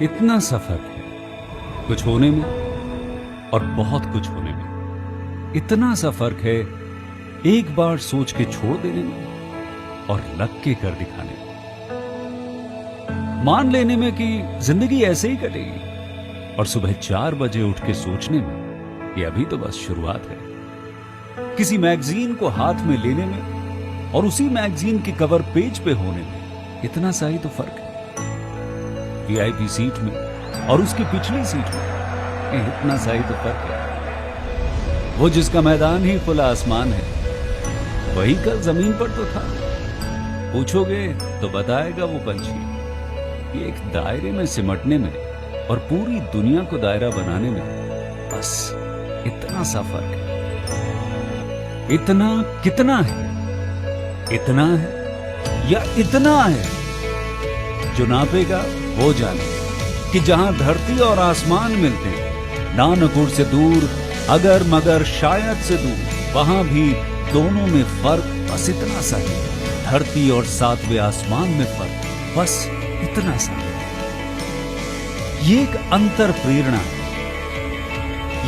इतना सफर है कुछ होने में और बहुत कुछ होने में। इतना सा फर्क है एक बार सोच के छोड़ देने में और लग के कर दिखाने में। मान लेने में कि जिंदगी ऐसे ही कटेगी और सुबह 4 बजे उठ के सोचने में कि अभी तो बस शुरुआत है। किसी मैगजीन को हाथ में लेने में और उसी मैगजीन के कवर पेज पे होने में इतना सा ही तो फर्क है। वीआईपी सीट में और उसकी पिछली सीट में इतना सा ही तो फर्क है। वो जिसका मैदान ही खुला आसमान है वही कल जमीन पर तो था। पूछोगे तो बताएगा वो पंछी कि एक दायरे में सिमटने में और पूरी दुनिया को दायरा बनाने में बस इतना सा फर्क है। इतना कितना है? इतना है या इतना है? जो नापेगा वो जाने कि जहां धरती और आसमान मिलते हैं, नानकुर से दूर, अगर मगर शायद से दूर, वहां भी दोनों में फर्क बस इतना सा है। धरती और 7वें आसमान में फर्क बस इतना सा है। ये एक अंतर प्रेरणा है।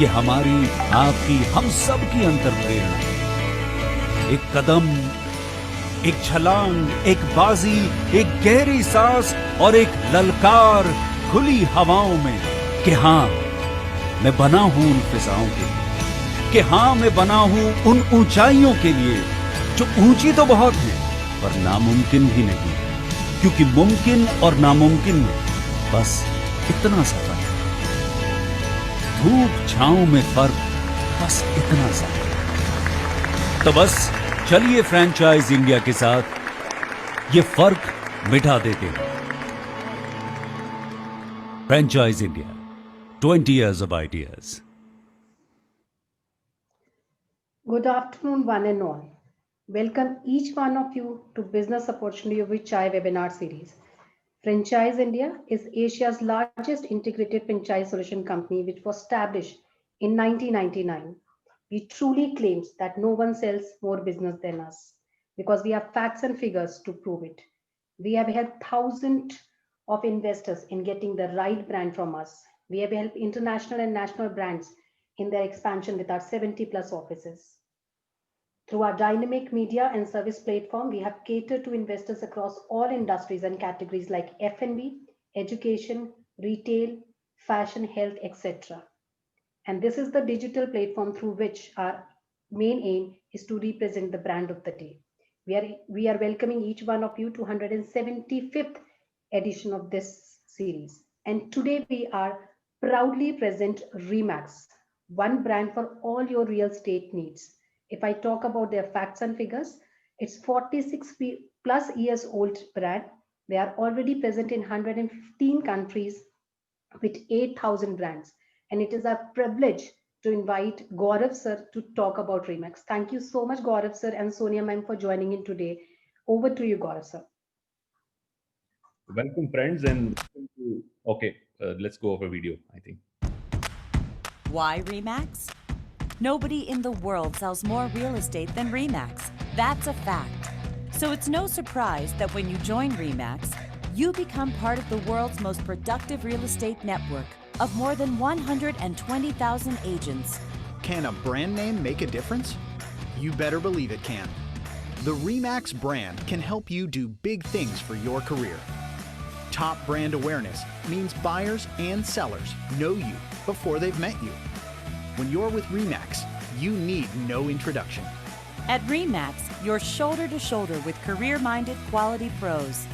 ये हमारी, आपकी, हम सब की अंतर प्रेरणा है। एक कदम, एक छलांग, एक बाजी, एक गहरी सांस और एक ललकार खुली हवाओं में कि हाँ मैं बना हूं उन फिजाओं के लिए, कि हाँ मैं बना हूं उन ऊंचाइयों के लिए जो ऊंची तो बहुत है पर नामुमकिन भी नहीं, क्योंकि मुमकिन और नामुमकिन में बस इतना सा फर्क है। धूप छांव में फर्क बस इतना सा है। तो बस चलिए फ्रेंचाइज इंडिया के साथ ये फर्क मिटा देते हैं। Franchise India, 20 years of ideas. Good afternoon, one and all. Welcome each one of you to Business Opportunity with Chai webinar series. Franchise India is Asia's largest integrated franchise solution company, which was established in 1999. We truly claim that no one sells more business than us because we have facts and figures to prove it. We have helped thousands of investors in getting the right brand from us. We have helped international and national brands in their expansion with our 70 plus offices. Through our dynamic media and service platform, we have catered to investors across all industries and categories like F&B, education, retail, fashion, health, etc. And this is the digital platform through which our main aim is to represent the brand of the day. We are welcoming each one of you to 175th edition of this series. And today we are proudly present Remax, one brand for all your real estate needs. If I talk about their facts and figures, it's 46 plus years old brand. They are already present in 115 countries with 8,000 brands. And it is our privilege to invite Gaurav sir to talk about Remax. Thank you so much, Gaurav sir and Sonia ma'am, for joining in today. Over to you, Gaurav sir. Welcome, friends, and okay, let's go over video, I think. Why Remax? Nobody in the world sells more real estate than Remax. That's a fact. So it's no surprise that when you join Remax, you become part of the world's most productive real estate network of more than 120,000 agents. Can a brand name make a difference? You better believe it can. The Remax brand can help you do big things for your career. Top brand awareness means buyers and sellers know you before they've met you. When you're with Remax, you need no introduction. At Remax, you're shoulder to shoulder with career-minded quality pros.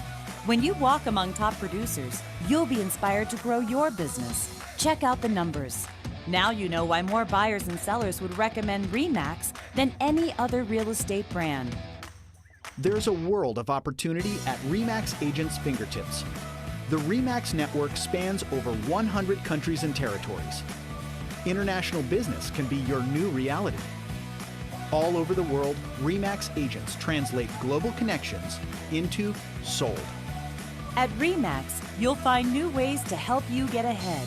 When you walk among top producers, you'll be inspired to grow your business. Check out the numbers. Now you know why more buyers and sellers would recommend Remax than any other real estate brand. There's a world of opportunity at Remax agents' fingertips. The Remax network spans over 100 countries and territories. International business can be your new reality. All over the world, Remax agents translate global connections into sold. At Remax, you'll find new ways to help you get ahead.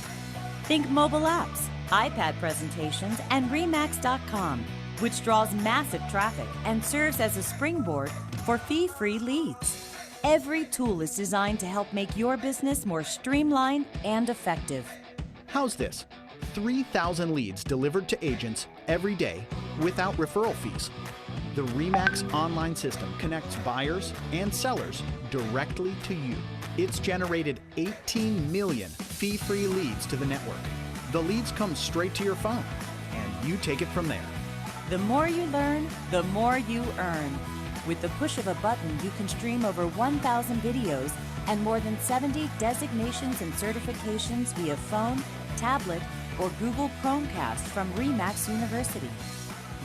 Think mobile apps, iPad presentations, and Remax.com, which draws massive traffic and serves as a springboard for fee-free leads. Every tool is designed to help make your business more streamlined and effective. How's this? 3,000 leads delivered to agents every day without referral fees. The RE/MAX online system connects buyers and sellers directly to you. It's generated 18 million fee-free leads to the network. The leads come straight to your phone, and you take it from there. The more you learn, the more you earn. With the push of a button, you can stream over 1,000 videos and more than 70 designations and certifications via phone, tablet, or Google Chromecast from RE/MAX University.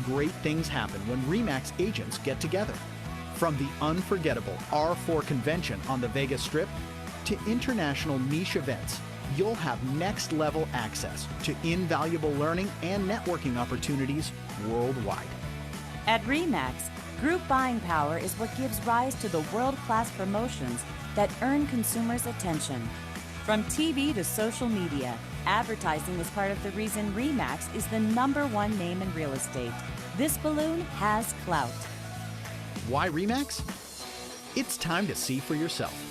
Great things happen when RE/MAX agents get together. From the unforgettable R4 convention on the Vegas Strip to international niche events, you'll have next-level access to invaluable learning and networking opportunities worldwide. At RE/MAX, group buying power is what gives rise to the world-class promotions that earn consumers' attention. From TV to social media, advertising is part of the reason RE/MAX is the #1 name in real estate. This balloon has clout. Why RE/MAX? It's time to see for yourself.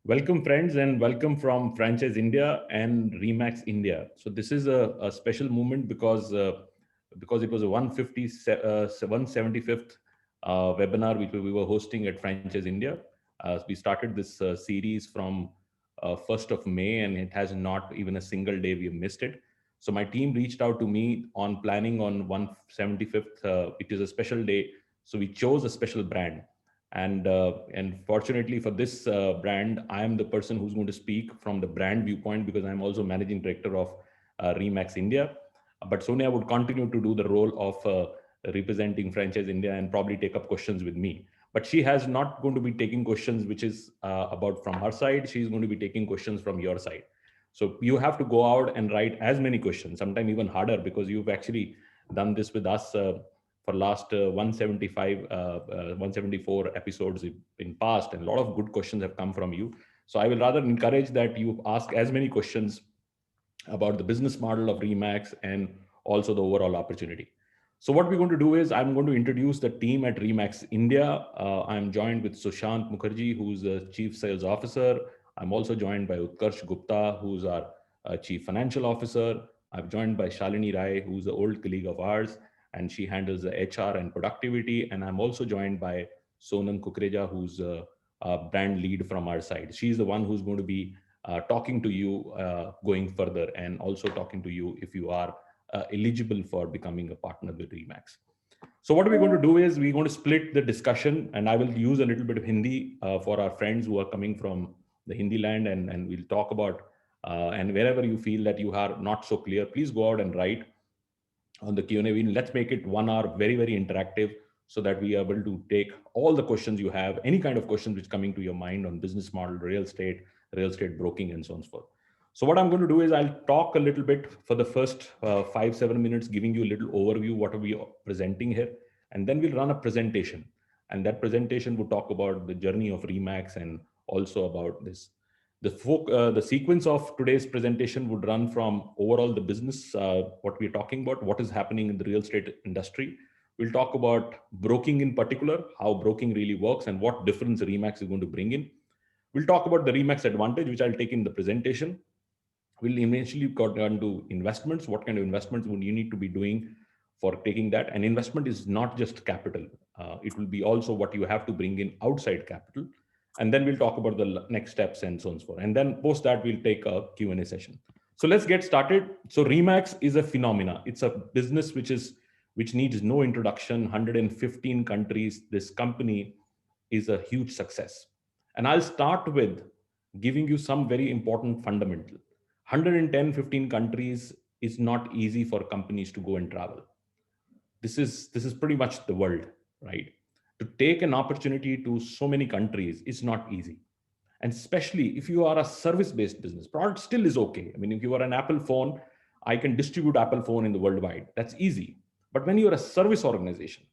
Welcome, friends, and welcome from Franchise India and RE/MAX India. So this is a special moment because it was a 175th webinar which we were hosting at Franchise India. We started this series from 1st of May, and it has not even a single day we have missed it. So my team reached out to me on planning on 175th, which is a special day. So we chose a special brand. And fortunately for this brand, I am the person who's going to speak from the brand viewpoint because I'm also managing director of RE/MAX India. But Sonia would continue to do the role of representing Franchise India and probably take up questions with me. But she has not going to be taking questions which is about from her side. She's going to be taking questions from your side. So you have to go out and write as many questions, sometimes even harder, because you've actually done this with us for last 174 episodes in past, and a lot of good questions have come from you. So I will rather encourage that you ask as many questions about the business model of RE/MAX and also the overall opportunity. So what we're going to do is I'm going to introduce the team at RE/MAX India. I'm joined with Sushant Mukherjee, who's the Chief Sales Officer. I'm also joined by Utkarsh Gupta, who's our Chief Financial Officer. I'm joined by Shalini Rai, who's an old colleague of ours, and she handles the HR and productivity. And I'm also joined by Sonam Kukreja, who's a brand lead from our side. She's the one who's going to be talking to you going further, and also talking to you if you are eligible for becoming a partner with RE/MAX. So what we're going to do is we're going to split the discussion, and I will use a little bit of Hindi for our friends who are coming from the Hindi land, and we'll talk about, and wherever you feel that you are not so clear, please go out and write on the Q&A. Let's make it 1 hour, very, very interactive, so that we are able to take all the questions you have, any kind of questions which coming to your mind on business model, real estate broking, and so on and so forth. So what I'm going to do is I'll talk a little bit for the first 5-7 minutes, giving you a little overview, what are we presenting here, and then we'll run a presentation. And that presentation will talk about the journey of RE/MAX and also about this. The sequence of today's presentation would run from overall the business, what we're talking about, what is happening in the real estate industry. We'll talk about broking in particular, how broking really works and what difference RE/MAX is going to bring in. We'll talk about the RE/MAX advantage, which I'll take in the presentation. We'll eventually go down to investments. What kind of investments would you need to be doing for taking that? And investment is not just capital. It will be also what you have to bring in outside capital. And then we'll talk about the next steps and so on and so forth. And then post that, we'll take a Q&A session. So let's get started. So RE/MAX is a phenomena. It's a business which needs no introduction, 115 countries. This company is a huge success. And I'll start with giving you some very important fundamental. 110-15 countries is not easy for companies to go and travel. This is pretty much the world, right? To take an opportunity to so many countries is not easy. And especially if you are a service-based business, product still is okay. I mean, if you are an Apple phone, I can distribute Apple phone in the worldwide. That's easy. But when you're a service organization,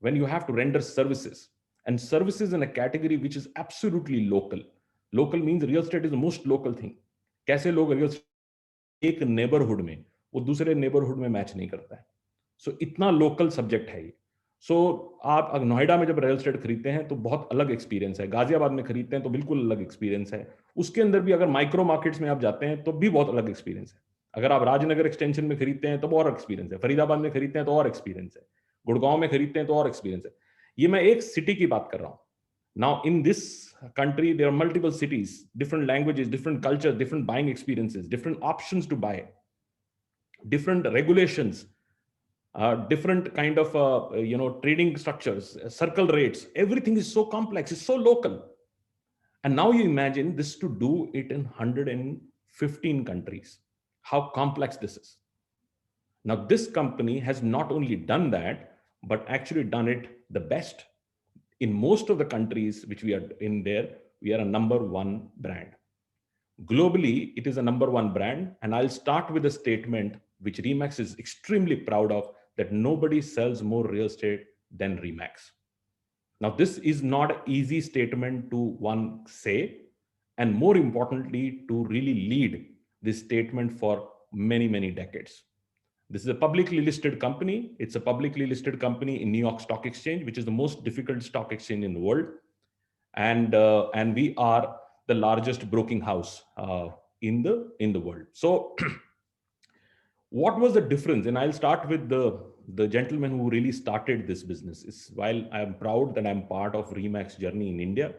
when you have to render services, and services in a category which is absolutely local. Local means real estate is the most local thing. कैसे लोग real estate एक neighborhood में वो दूसरे neighborhood में match नहीं करता है. सो इतना लोकल सब्जेक्ट है ये. सो आप नोएडा में जब रियल एस्टेट खरीदते हैं तो बहुत अलग एक्सपीरियंस है, गाजियाबाद में खरीदते हैं तो बिल्कुल अलग एक्सपीरियंस है, उसके अंदर भी अगर माइक्रो मार्केट्स में आप जाते हैं तो भी बहुत अलग एक्सपीरियंस है. अगर आप राजनगर एक्सटेंशन में खरीदते हैं तो और एक्सपीरियंस है, फरीदाबाद में खरीदते हैं तो और एक्सपीरियंस है, गुड़गांव में खरीदते हैं तो और एक्सपीरियंस है. ये मैं एक सिटी की बात कर रहा हूं. Now in this country there are multiple cities, different languages, different cultures, different buying experiences, different options to buy, different regulations, different kind of trading structures, circle rates. Everything is so complex, it's so local. And now you imagine this to do it in 115 countries, how complex this is. Now this company has not only done that but actually done it the best. In most of the countries which we are in there, we are a number one brand. Globally, it is a number one brand. And I'll start with a statement which Remax is extremely proud of, that nobody sells more real estate than Remax. Now, this is not an easy statement to one say, and more importantly, to really lead this statement for many, many decades. This is a publicly listed company. It's a publicly listed company in New York Stock Exchange, which is the most difficult stock exchange in the world. And we are the largest broking house in the world. So what was the difference? And I'll start with the gentleman who really started this business. While I'm proud that I'm part of Remax journey in India,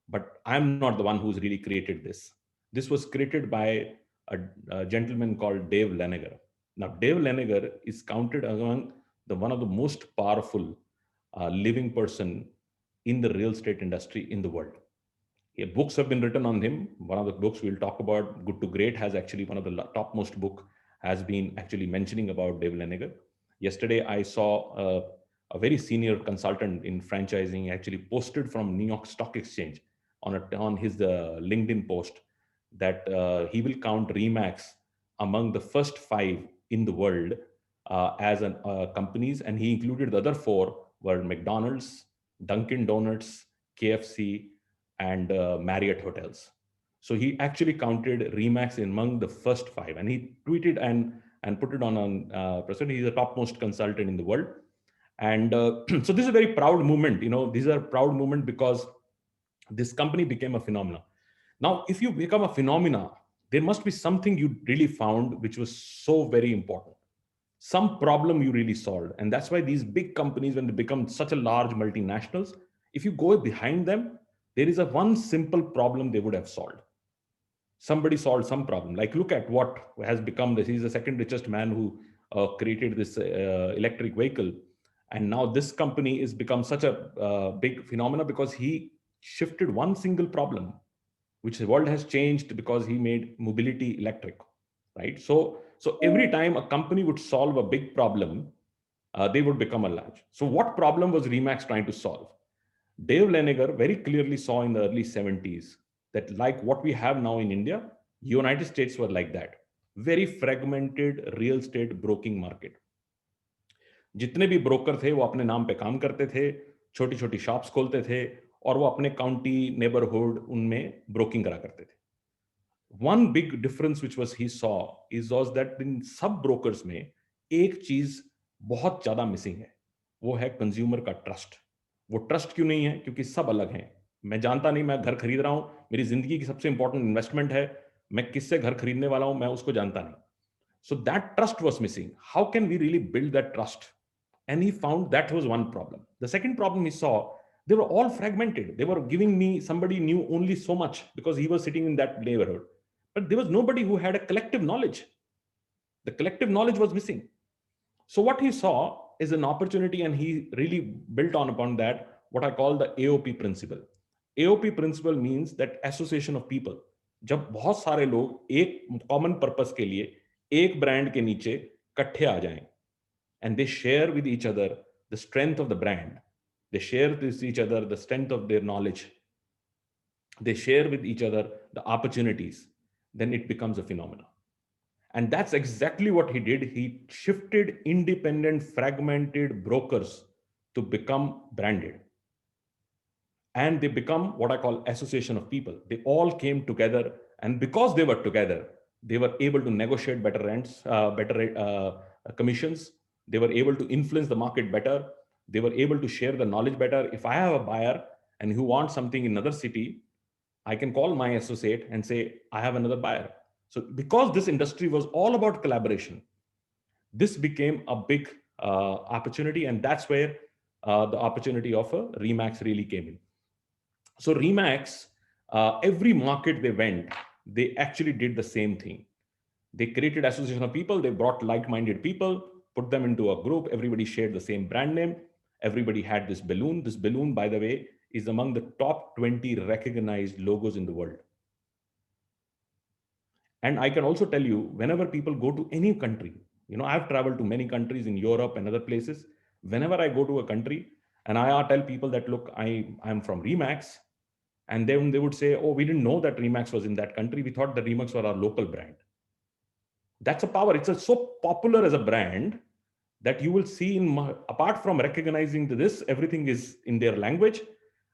but I'm not the one who's really created this. This was created by a gentleman called Dave Laniger. Now, Dave Laniger is counted among one of the most powerful living person in the real estate industry in the world. Books have been written on him. One of the books we'll talk about, Good to Great, has actually one of the topmost book has been actually mentioning about Dave Laniger. Yesterday, I saw a very senior consultant in franchising actually posted from New York Stock Exchange on his LinkedIn post that he will count Remax among the first 5 in the world as companies, and he included the other 4 were McDonald's, Dunkin' Donuts, KFC, and Marriott hotels. So he actually counted Remax among the first 5, and he tweeted and put it on person. He's the topmost consultant in the world, and so this is a very proud moment. These are proud moment because this company became a phenomenon. Now, if you become a phenomena, there must be something you really found which was so very important, some problem you really solved. And that's why these big companies, when they become such a large multinationals, if you go behind them, there is a one simple problem they would have solved. Somebody solved some problem. Like, look at what has become this. He's the second richest man who created this electric vehicle. And now this company has become such a big phenomena because he shifted one single problem, which the world has changed because he made mobility electric, right? So every time a company would solve a big problem, they would become a large. So what problem was Remax trying to solve? Dave Laniger very clearly saw in the early 70s that, like what we have now in India, United States were like that. Very fragmented real estate broking market. जितने भी broker थे वो अपने नाम पे काम करते थे, छोटी छोटी शॉप्स खोलते थे और वो अपने काउंटी नेबरहुड उनमें ब्रोकिंग करा करते थे. One big difference which was he saw was that in सब ब्रोकर्स में एक चीज बहुत ज्यादा मिसिंग है, वो है कंज्यूमर का ट्रस्ट. वो ट्रस्ट क्यों नहीं है? क्योंकि सब अलग हैं. मैं जानता नहीं, मैं घर खरीद रहा हूं, मेरी जिंदगी की सबसे इंपॉर्टेंट इन्वेस्टमेंट है, मैं किससे घर खरीदने वाला हूं, मैं उसको जानता नहीं. So that trust was missing. How can we really build that trust? And he found that was one problem. The second problem he saw, they were all fragmented. They were giving me, somebody knew only so much because he was sitting in that neighborhood. But there was nobody who had a collective knowledge. The collective knowledge was missing. So what he saw is an opportunity, and he really built upon that, what I call the AOP principle. AOP principle means that association of people. जब बहुत सारे लोग एक common purpose के लिए एक brand के नीचे इकट्ठे आ जाएं, and they share with each other the strength of the brand, they share with each other the strength of their knowledge, they share with each other the opportunities, then it becomes a phenomenon. And that's exactly what he did. He shifted independent, fragmented brokers to become branded. And they become what I call association of people. They all came together, and because they were together, they were able to negotiate better rents, better commissions. They were able to influence the market better. They were able to share the knowledge better. If I have a buyer and who wants something in another city, I can call my associate and say, I have another buyer. So because this industry was all about collaboration, this became a big opportunity, and that's where the opportunity of a Remax really came in. So Remax, every market they went, they actually did the same thing. They created association of people, they brought like-minded people, put them into a group, everybody shared the same brand name, everybody had this balloon. This balloon, by the way, is among the top 20 recognized logos in the world. And I can also tell you, whenever people go to any country, I've traveled to many countries in Europe and other places. Whenever I go to a country and I tell people that, look, I'm from Remax, and then they would say, oh, we didn't know that Remax was in that country. We thought that Remax was our local brand. That's a power. It's so popular as a brand that you will see apart from recognizing this, everything is in their language,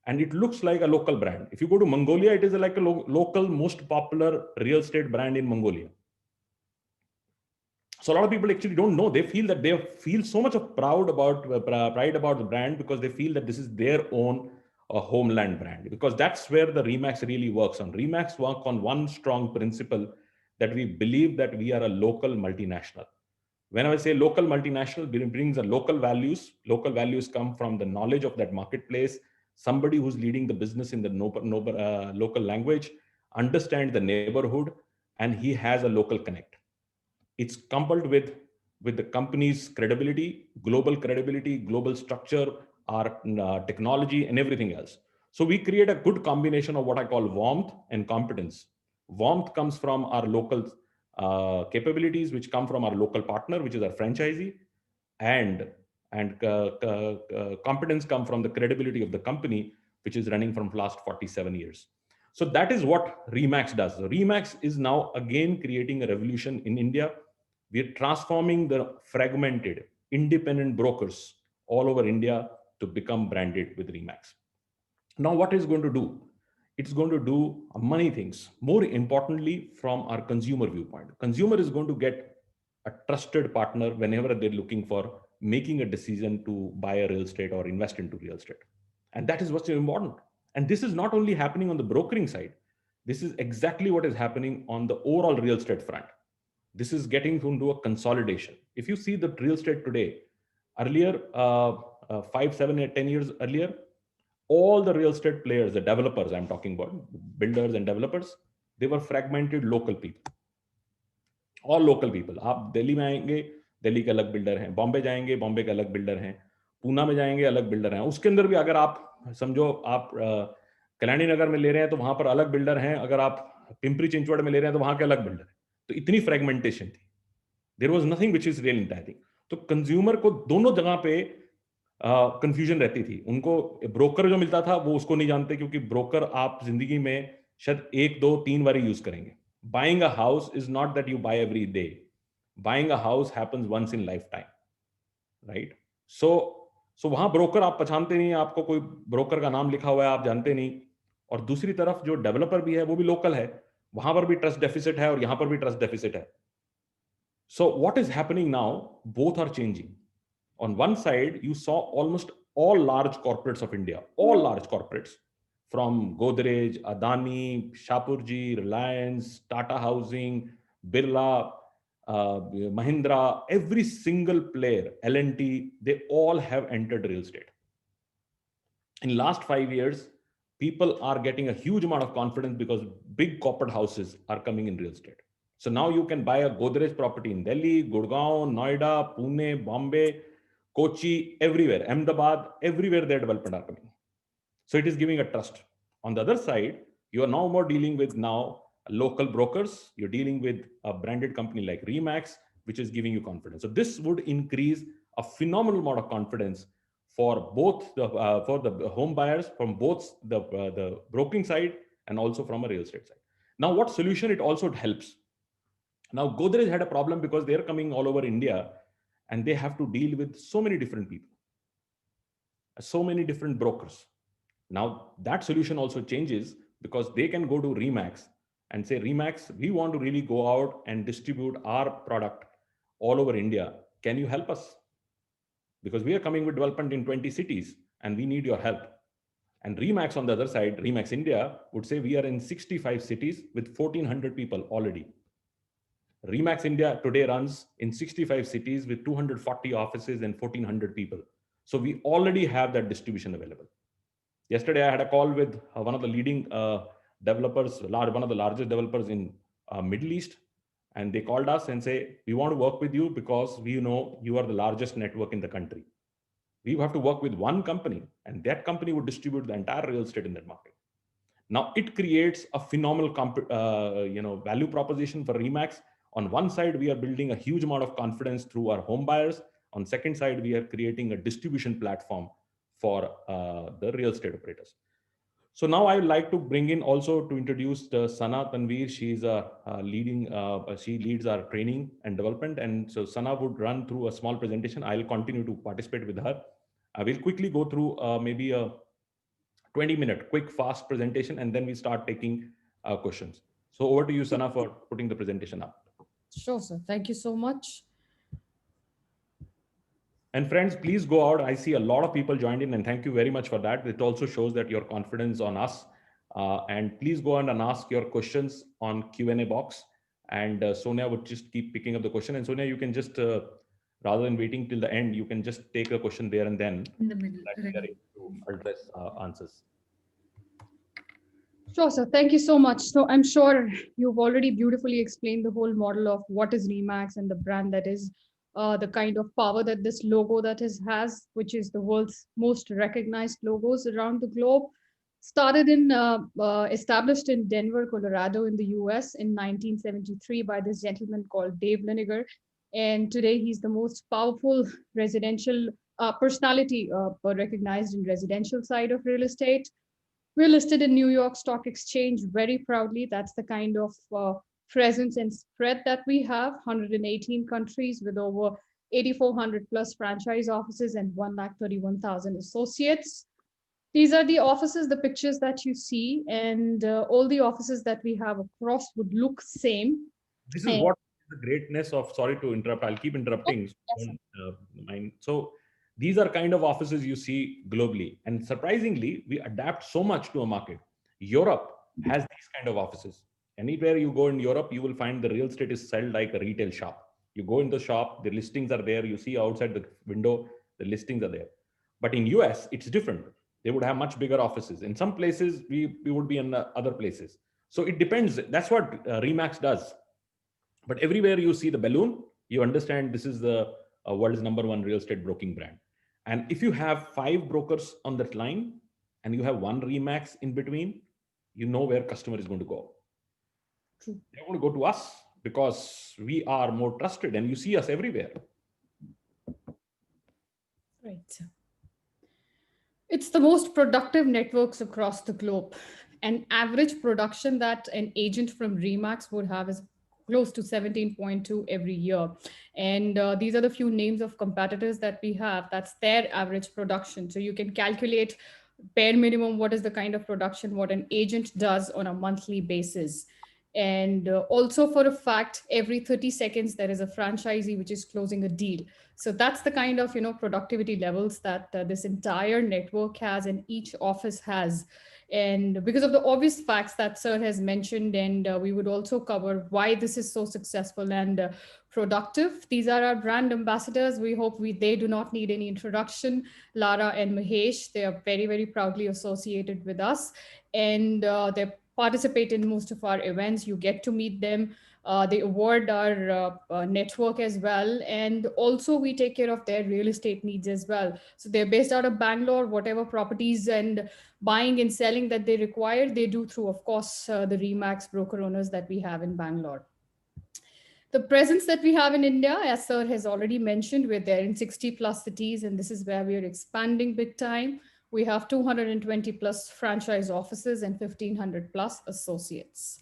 and it looks like a local brand. If you go to Mongolia, it is like a local, most popular real estate brand in Mongolia. So a lot of people actually don't know. They feel that they feel so much of pride about the brand because they feel that this is their own homeland brand, because that's where the Remax really works on. Remax work on one strong principle, that we believe that we are a local multinational. When I say local multinational, it brings the local values. Local values come from the knowledge of that marketplace. Somebody who's leading the business in the local language, understands the neighborhood, and he has a local connect. It's coupled with the company's credibility, global structure, our technology, and everything else. So we create a good combination of what I call warmth and competence. Warmth comes from our local capabilities, which come from our local partner, which is our franchisee, and competence come from the credibility of the company, which is running from last 47 years. So that is what Remax does. So Remax is now again creating a revolution in India. We are transforming the fragmented independent brokers all over India to become branded with Remax. Now, what is going to do? It's going to do many things. More importantly, from our consumer viewpoint, consumer is going to get a trusted partner whenever they're looking for making a decision to buy a real estate or invest into real estate. And that is what's important. And this is not only happening on the brokering side. This is exactly what is happening on the overall real estate front. This is getting into a consolidation. If you see the real estate today, earlier, 5, 7, 8, 10 years earlier, all the real estate players, the developers I'm talking about, builders and developers, they were fragmented local people. All local people. आप दिल्ली में आएंगे, दिल्ली के अलग builder हैं, बॉम्बे जाएंगे, बॉम्बे के अलग builder हैं, पूना में जाएंगे, अलग बिल्डर हैं. उसके अंदर भी अगर आप समझो आप कल्याणी नगर में ले रहे हैं तो वहां पर अलग बिल्डर हैं, अगर आप पिंपरी चिंचवड़ में ले रहे हैं तो वहां के अलग बिल्डर हैं. तो इतनी फ्रेगमेंटेशन थी. There was nothing which is real in thing. तो कंज्यूमर को दोनों जगह पे कंफ्यूजन रहती थी. उनको ब्रोकर जो मिलता था वो उसको नहीं जानते, क्योंकि ब्रोकर आप जिंदगी में शायद 1, 2, 3 बार यूज करेंगे. Buying a house is not that you buy every day. Buying a house happens once in lifetime, right? So वहां ब्रोकर आप पहचानते नहीं, आपको कोई ब्रोकर का नाम लिखा हुआ है आप जानते नहीं. और दूसरी तरफ जो डेवलपर भी है वो भी लोकल है, वहां पर भी ट्रस्ट डेफिसिट है और यहां पर भी ट्रस्ट डेफिसिट है. So what is happening now? Both are changing. On one side, you saw almost all large corporates of India, all large corporates, from Godrej, Adani, Shapurji, Reliance, Tata Housing, Birla, Mahindra, every single player, L&T, they all have entered real estate. In last 5 years, people are getting a huge amount of confidence because big corporate houses are coming in real estate. So now you can buy a Godrej property in Delhi, Gurgaon, Noida, Pune, Bombay, Kochi, everywhere, Ahmedabad, everywhere their development are coming. So it is giving a trust. On the other side, you are now more dealing with now local brokers. You're dealing with a branded company like Remax, which is giving you confidence. So this would increase a phenomenal amount of confidence for both the home buyers, from both the broking side and also from a real estate side. Now, what solution it also helps? Now, Godrej had a problem because they're coming all over India and they have to deal with so many different people, so many different brokers. Now that solution also changes because they can go to Remax and say, Remax, we want to really go out and distribute our product all over India. Can you help us? because we are coming with development in 20 cities and we need your help. And Remax on the other side, Remax India would say we are in 65 cities with 1,400 people already. Remax India today runs in 65 cities with 240 offices and 1,400 people. So we already have that distribution available. Yesterday, I had a call with one of the leading developers, one of the largest developers in Middle East, and they called us and say, we want to work with you because we know you are the largest network in the country. We have to work with one company, and that company would distribute the entire real estate in that market. Now it creates a phenomenal value proposition for Remax. On one side, we are building a huge amount of confidence through our home buyers. On second side, we are creating a distribution platform for the real estate operators. So now I would like to bring in also to introduce Sana Tanveer. She's she leads our training and development. And so Sana would run through a small presentation. I'll continue to participate with her. I will quickly go through maybe a 20-minute quick fast presentation, and then we start taking questions. So over to you, Sana, for putting the presentation up. Sure, sir. Thank you so much. And friends, please go out. I see a lot of people joined in, and thank you very much for that. It also shows that your confidence on us. And please go on and ask your questions on Q&A box. And Sonia would just keep picking up the question. And Sonia, you can just, rather than waiting till the end, you can just take a question there and then. In the middle. To address answers. Sure, sir. Thank you so much. So I'm sure you've already beautifully explained the whole model of what is Remax and the brand that is, the kind of power that this logo that has, which is the world's most recognized logos around the globe. Started in, established in Denver, Colorado in the US in 1973 by this gentleman called Dave Liniger. And today he's the most powerful residential personality recognized in residential side of real estate. We're listed in New York Stock Exchange very proudly. That's the kind of presence and spread that we have. 118 countries with over 8,400 plus franchise offices and 131,000 associates. These are the offices, the pictures that you see, and all the offices that we have across would look same. This is what the greatness of, sorry to interrupt, I'll keep interrupting. So these are kind of offices you see globally. And surprisingly, we adapt so much to a market. Europe has these kind of offices. Anywhere you go in Europe, you will find the real estate is sold like a retail shop. You go in the shop, the listings are there. You see outside the window, the listings are there. But in US, it's different. They would have much bigger offices. In some places, we would be in other places. So it depends. That's what Remax does. But everywhere you see the balloon, you understand this is the world's #1 real estate broking brand. And if you have 5 brokers on that line and you have 1 Remax in between, you know where customer is going to go. True. They're going to go to us because we are more trusted and you see us everywhere. Right. It's the most productive networks across the globe. An average production that an agent from Remax would have is close to 17.2 every year. And these are the few names of competitors that we have. That's their average production. So you can calculate bare minimum what is the kind of production what an agent does on a monthly basis. And also for a fact, every 30 seconds, there is a franchisee which is closing a deal. So that's the kind of, productivity levels that this entire network has and each office has. And because of the obvious facts that Sir has mentioned, and we would also cover why this is so successful and productive. These are our brand ambassadors. We hope they do not need any introduction. Lara and Mahesh, they are very, very proudly associated with us. And they participate in most of our events. You get to meet them. They award our network as well. And also we take care of their real estate needs as well. So they're based out of Bangalore, whatever properties and buying and selling that they require, they do through, of course, the Remax broker owners that we have in Bangalore. The presence that we have in India, as Sir has already mentioned, we're there in 60 plus cities, and this is where we are expanding big time. We have 220 plus franchise offices and 1,500 plus associates.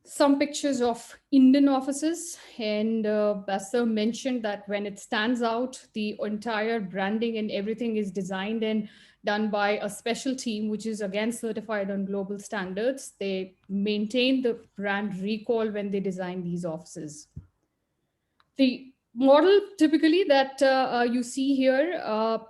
Some pictures of Indian offices, and as Sir mentioned that when it stands out, the entire branding and everything is designed and done by a special team, which is again certified on global standards. They maintain the brand recall when they design these offices. The model typically that you see here,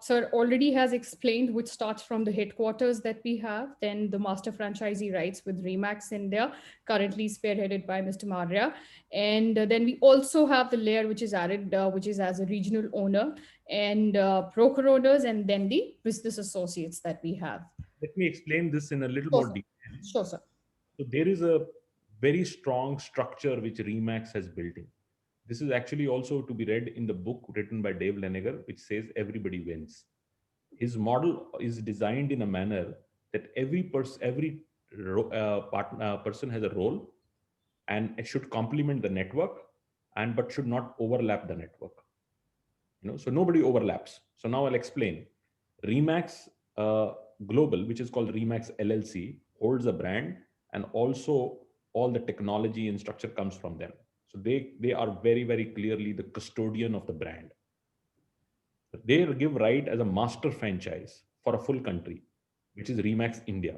sir already has explained, which starts from the headquarters that we have, then the master franchisee rights with Remax India, currently spearheaded by Mr. Maurya. And then we also have the layer which is added, which is as a regional owner and broker owners, and then the business associates that we have. Let me explain this in a little Sure, more sir. detail. Sure, sir. So there is a very strong structure which Remax has built in. This is actually also to be read in the book written by Dave Leniger, which says everybody wins. His model is designed in a manner that every person has a role, and it should complement the network, and but should not overlap the network. So nobody overlaps. So now I'll explain. Remax Global, which is called Remax LLC, holds a brand, and also all the technology and structure comes from them. So they are very, very clearly the custodian of the brand. They give right as a master franchise for a full country, which is Remax India.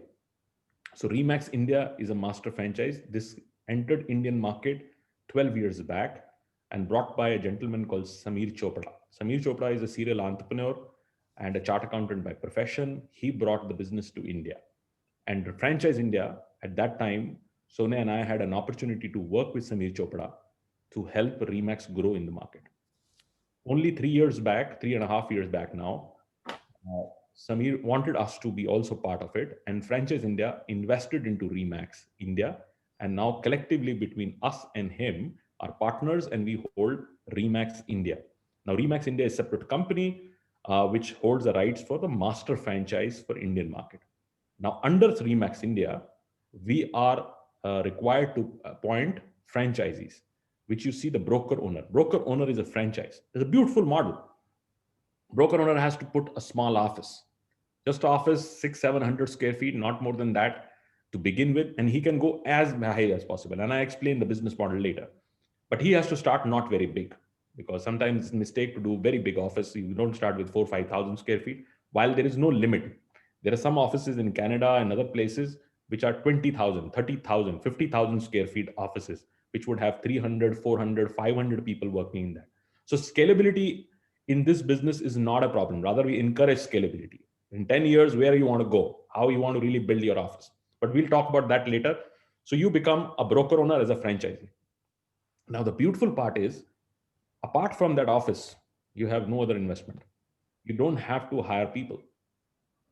So Remax India is a master franchise. This entered Indian market 12 years back and brought by a gentleman called Samir Chopra. Samir Chopra is a serial entrepreneur and a chart accountant by profession. He brought the business to India. And Franchise India, at that time, Sonia and I had an opportunity to work with Samir Chopra to help Remax grow in the market. Only 3 years back, 3.5 years back now, Samir wanted us to be also part of it, and Franchise India invested into Remax India, and now collectively between us and him are partners, and we hold Remax India. Now Remax India is a separate company which holds the rights for the master franchise for Indian market. Now under Remax India, we are required to appoint franchisees, which you see the broker owner. Broker owner is a franchise. It's a beautiful model. Broker owner has to put a small office, just office 600-700 square feet, not more than that to begin with, and he can go as high as possible. And I explain the business model later. But he has to start not very big, because sometimes it's a mistake to do very big office. You don't start with 4,000-5,000 square feet, while there is no limit. There are some offices in Canada and other places which are 20,000, 30,000, 50,000 square feet offices, which would have 300, 400, 500 people working in that. So scalability in this business is not a problem. Rather, we encourage scalability. In 10 years, where you want to go, how you want to really build your office. But we'll talk about that later. So you become a broker owner as a franchisee. Now, the beautiful part is, apart from that office, you have no other investment. You don't have to hire people.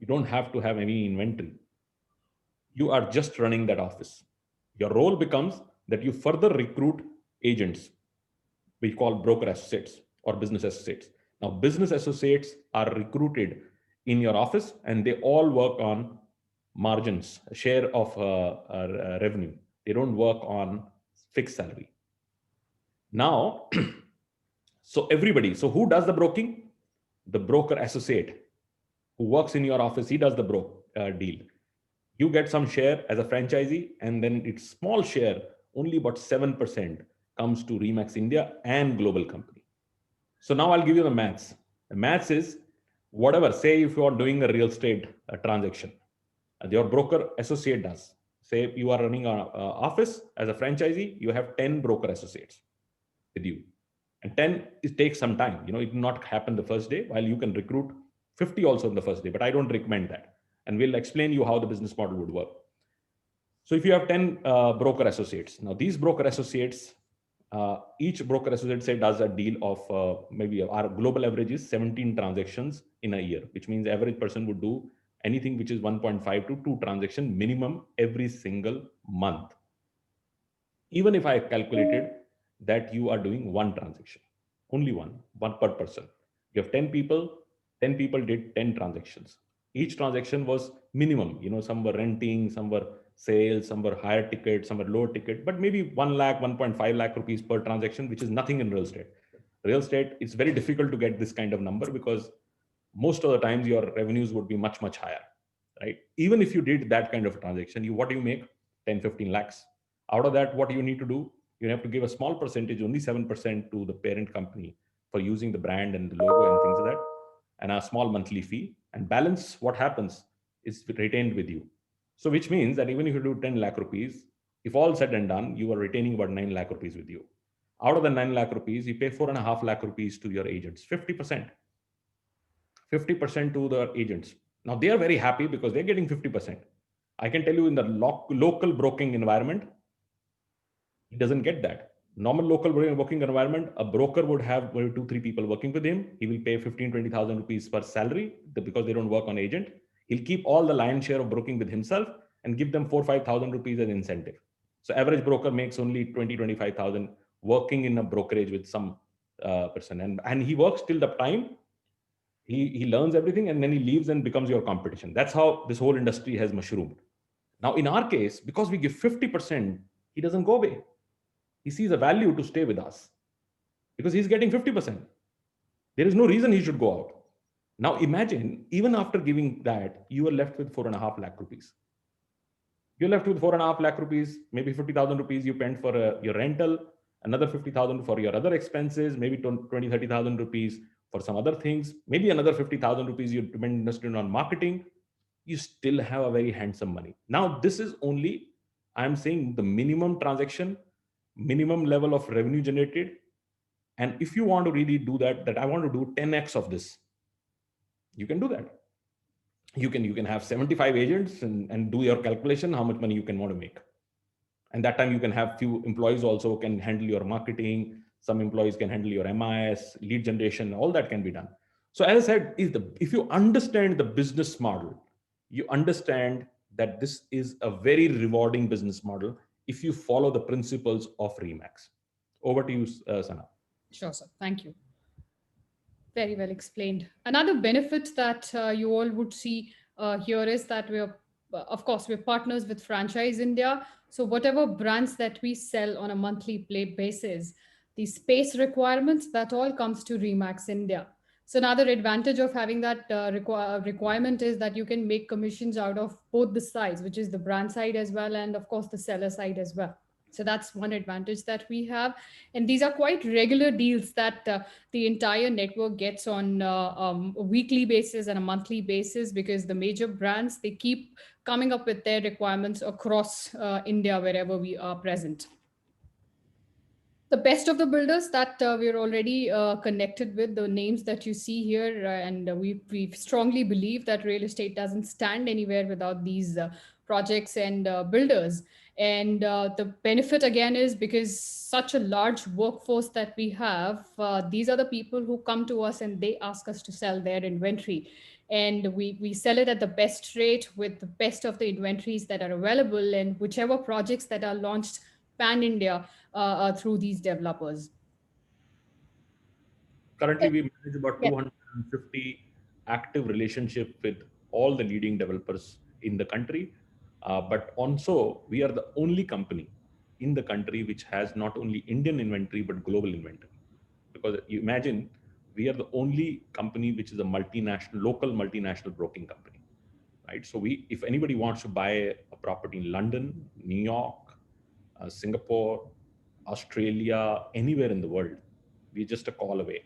You don't have to have any inventory. You are just running that office. Your role becomes that you further recruit agents, we call broker associates or business associates. Now, business associates are recruited in your office, and they all work on margins, share of revenue. They don't work on fixed salary. Now, so everybody, so who does the broking? The broker associate who works in your office, he does the deal. You get some share as a franchisee, and then its small share, only about 7%, comes to Remax India and global company. So now I'll give you the maths. The maths is whatever, say if you are doing a real estate transaction, your broker associate does. Say you are running an office as a franchisee, you have 10 broker associates with you. And 10, it takes some time. It will not happen the first day, while you can recruit 50 also in the first day, but I don't recommend that. And we'll explain you how the business model would work. So if you have 10 broker associates, now these broker associates, each broker associate say does a deal of maybe our global average is 17 transactions in a year, which means average person would do anything which is 1.5 to 2 transactions minimum every single month. Even if I calculated that you are doing one transaction, only one per person. You have 10 people, 10 people did 10 transactions. Each transaction was minimum, some were renting, some were sales, some were higher ticket, some were lower ticket, but maybe 1 lakh, 1.5 lakh rupees per transaction, which is nothing in real estate. Real estate, it's very difficult to get this kind of number, because most of the times your revenues would be much, much higher, right? Even if you did that kind of transaction, what do you make? 10, 15 lakhs. Out of that, what do you need to do? You have to give a small percentage, only 7%, to the parent company for using the brand and the logo and things like that, and a small monthly fee. And balance, what happens is retained with you. So which means that even if you do 10 lakh rupees, if all said and done, you are retaining about 9 lakh rupees with you. Out of the 9 lakh rupees, you pay 4.5 lakh rupees to your agents, 50%. 50% to the agents. Now they are very happy because they're getting 50%. I can tell you in the local broking environment, he doesn't get that. Normal local broking environment, a broker would have maybe 2-3 people working with him. He will pay 15,000-20,000 rupees per salary because they don't work on agent. He'll keep all the lion's share of broking with himself and give them 4,000-5,000 rupees as incentive. So average broker makes only 20,000-25,000 working in a brokerage with some person. And he works till the time he learns everything, and then he leaves and becomes your competition. That's how this whole industry has mushroomed. Now, in our case, because we give 50%, he doesn't go away. He sees a value to stay with us because he's getting 50%. There is no reason he should go out. Now, imagine, even after giving that, you are left with 4.5 lakh rupees. You're left with 4.5 lakh rupees, maybe 50,000 rupees you spent for your rental, another 50,000 for your other expenses, maybe 20,000-30,000 rupees for some other things, maybe another 50,000 rupees you invested on marketing. You still have a very handsome money. Now, this is only, I'm saying, the minimum transaction, minimum level of revenue generated. And if you want to really do that I want to do 10x of this, you can do that. You can have 75 agents and do your calculation how much money you can want to make. And that time you can have few employees also can handle your marketing. Some employees can handle your MIS, lead generation, all that can be done. So as I said, if you understand the business model, you understand that this is a very rewarding business model if you follow the principles of Remax. Over to you, Sana. Sure, sir. Thank you. Very well explained. Another benefit that you all would see here is that of course, we're partners with Franchise India. So whatever brands that we sell on a monthly basis, the space requirements, that all comes to Remax India. So another advantage of having that requirement is that you can make commissions out of both the sides, which is the brand side as well, and of course the seller side as well. So that's one advantage that we have. And these are quite regular deals that the entire network gets on a weekly basis and a monthly basis, because the major brands, they keep coming up with their requirements across India, wherever we are present. The best of the builders that we're already connected with, the names that you see here, and we strongly believe that real estate doesn't stand anywhere without these projects and builders. And the benefit again is because such a large workforce that we have, these are the people who come to us and they ask us to sell their inventory. And we sell it at the best rate with the best of the inventories that are available, and whichever projects that are launched pan-India through these developers. Currently, we manage about 250 active relationships with all the leading developers in the country. But also, we are the only company in the country which has not only Indian inventory, but global inventory. Because you imagine, we are the only company which is a local multinational broking company, right? So if anybody wants to buy a property in London, New York, Singapore, Australia, anywhere in the world, we're just a call away.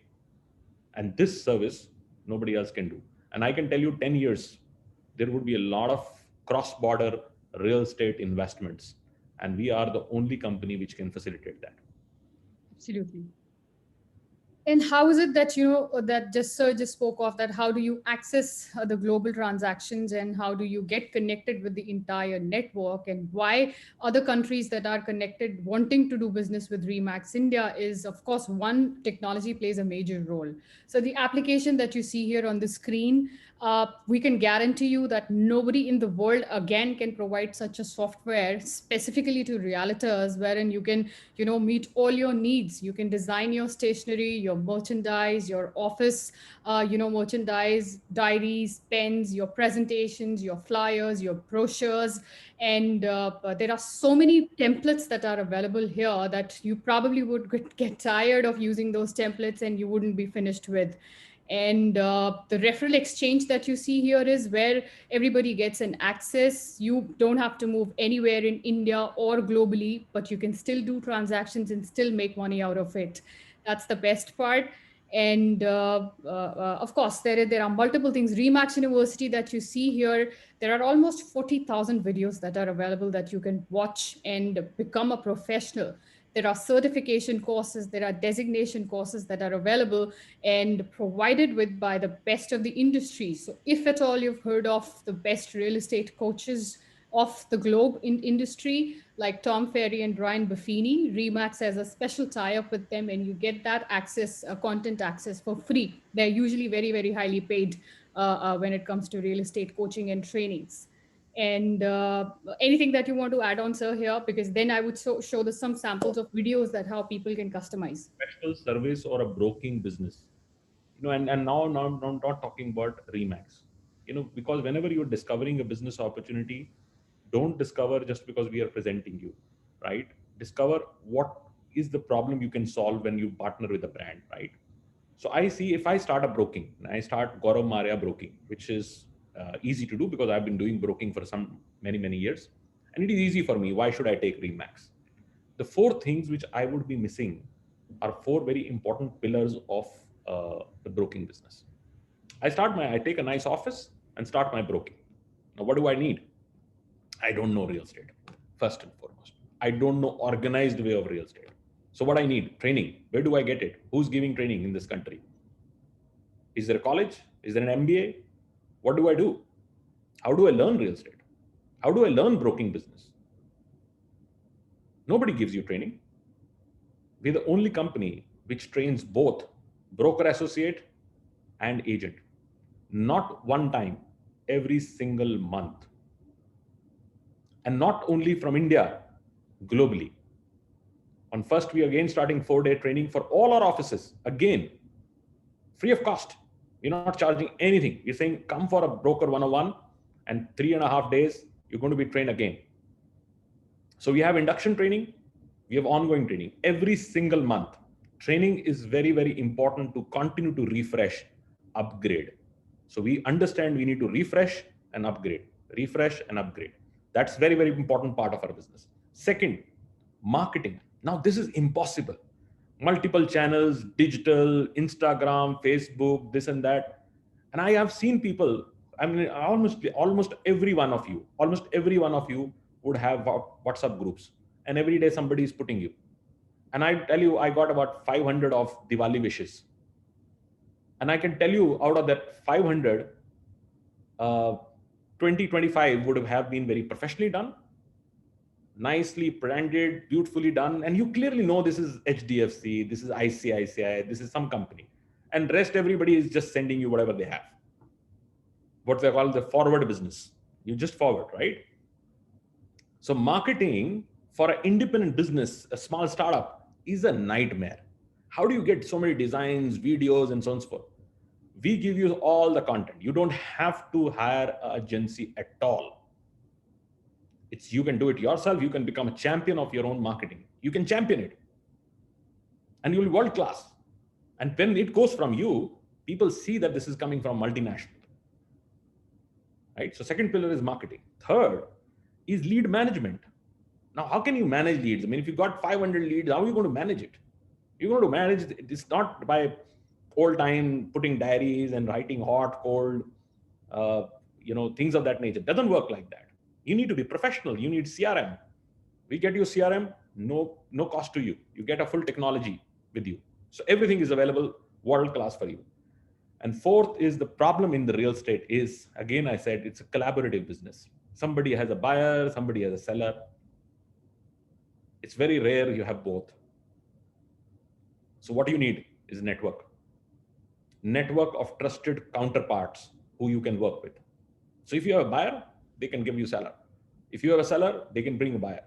And this service, nobody else can do. And I can tell you 10 years, there would be a lot of cross-border real estate investments. And we are the only company which can facilitate that. Absolutely. And how is it that, that Sir just spoke of that, how do you access the global transactions, and how do you get connected with the entire network, and why other countries that are connected wanting to do business with Remax India is, of course, one, technology plays a major role. So the application that you see here on the screen, we can guarantee you that nobody in the world again can provide such a software specifically to realtors, wherein you can, meet all your needs. You can design your stationery, your merchandise, your office, merchandise, diaries, pens, your presentations, your flyers, your brochures. And there are so many templates that are available here that you probably would get tired of using those templates and you wouldn't be finished with. And the referral exchange that you see here is where everybody gets an access. You don't have to move anywhere in India or globally, but you can still do transactions and still make money out of it. That's the best part. And of course, there are multiple things. Remax University that you see here, there are almost 40,000 videos that are available that you can watch and become a professional. There are certification courses, there are designation courses that are available and provided with by the best of the industry. So if at all you've heard of the best real estate coaches of the globe in industry, like Tom Ferry and Brian Buffini, Remax has a special tie-up with them, and you get that access, content access for free. They're usually very, very highly paid when it comes to real estate coaching and trainings. And anything that you want to add on, sir, here? Because then I would show some samples of videos that how people can customize. Professional service or a broking business, and now I'm not talking about Remax, because whenever you're discovering a business opportunity, don't discover just because we are presenting you, right? Discover what is the problem you can solve when you partner with a brand, right? So I see, if I start a broking, and I start Gaurav Maria Broking, which is easy to do because I've been doing broking for many years, and it is easy for me. Why should I take Remax? The four things which I would be missing are four very important pillars of the broking business. I take a nice office and start my broking. Now, what do I need? I don't know real estate, first and foremost. I don't know organized way of real estate. So what I need? Training. Where do I get it? Who's giving training in this country? Is there a college? Is there an MBA? What do I do? How do I learn real estate? How do I learn broking business? Nobody gives you training. We're the only company which trains both broker associate and agent. Not one time, every single month. And not only from India, globally. On first, we again starting 4-day training for all our offices, again, free of cost. We're not charging anything. We're saying, come for a broker 101, and 3.5 days, you're going to be trained again. So we have induction training, we have ongoing training. Every single month, training is very, very important to continue to refresh, upgrade. So we understand we need to refresh and upgrade. That's very, very important part of our business. Second, marketing. Now this is impossible. Multiple channels, digital, Instagram, Facebook, this and that. And I have seen people, I mean, almost every one of you would have WhatsApp groups. And every day somebody is putting you. And I tell you, I got about 500 of Diwali wishes. And I can tell you, out of that 500, 20-25 would have been very professionally done, nicely branded, beautifully done. And you clearly know this is HDFC, this is ICICI, this is some company. And rest, everybody is just sending you whatever they have. What they call the forward business. You just forward, right? So marketing for an independent business, a small startup, is a nightmare. How do you get so many designs, videos, and so on and so forth? We give you all the content. You don't have to hire an agency at all. You can do it yourself. You can become a champion of your own marketing. You can champion it. And you'll be world class. And when it goes from you, people see that this is coming from multinational. Right? So second pillar is marketing. Third is lead management. Now, how can you manage leads? I mean, if you got 500 leads, how are you going to manage it? You're going to manage it not by old time putting diaries and writing hot, cold, things of that nature. It doesn't work like that. You need to be professional. You need CRM. We get you CRM, no cost to you. You get a full technology with you. So everything is available, world class for you. And fourth is the problem in the real estate is, again, I said, it's a collaborative business. Somebody has a buyer, somebody has a seller. It's very rare you have both. So what you need is a network of trusted counterparts who you can work with. So if you have a buyer, they can give you a seller. If you have a seller, they can bring a buyer.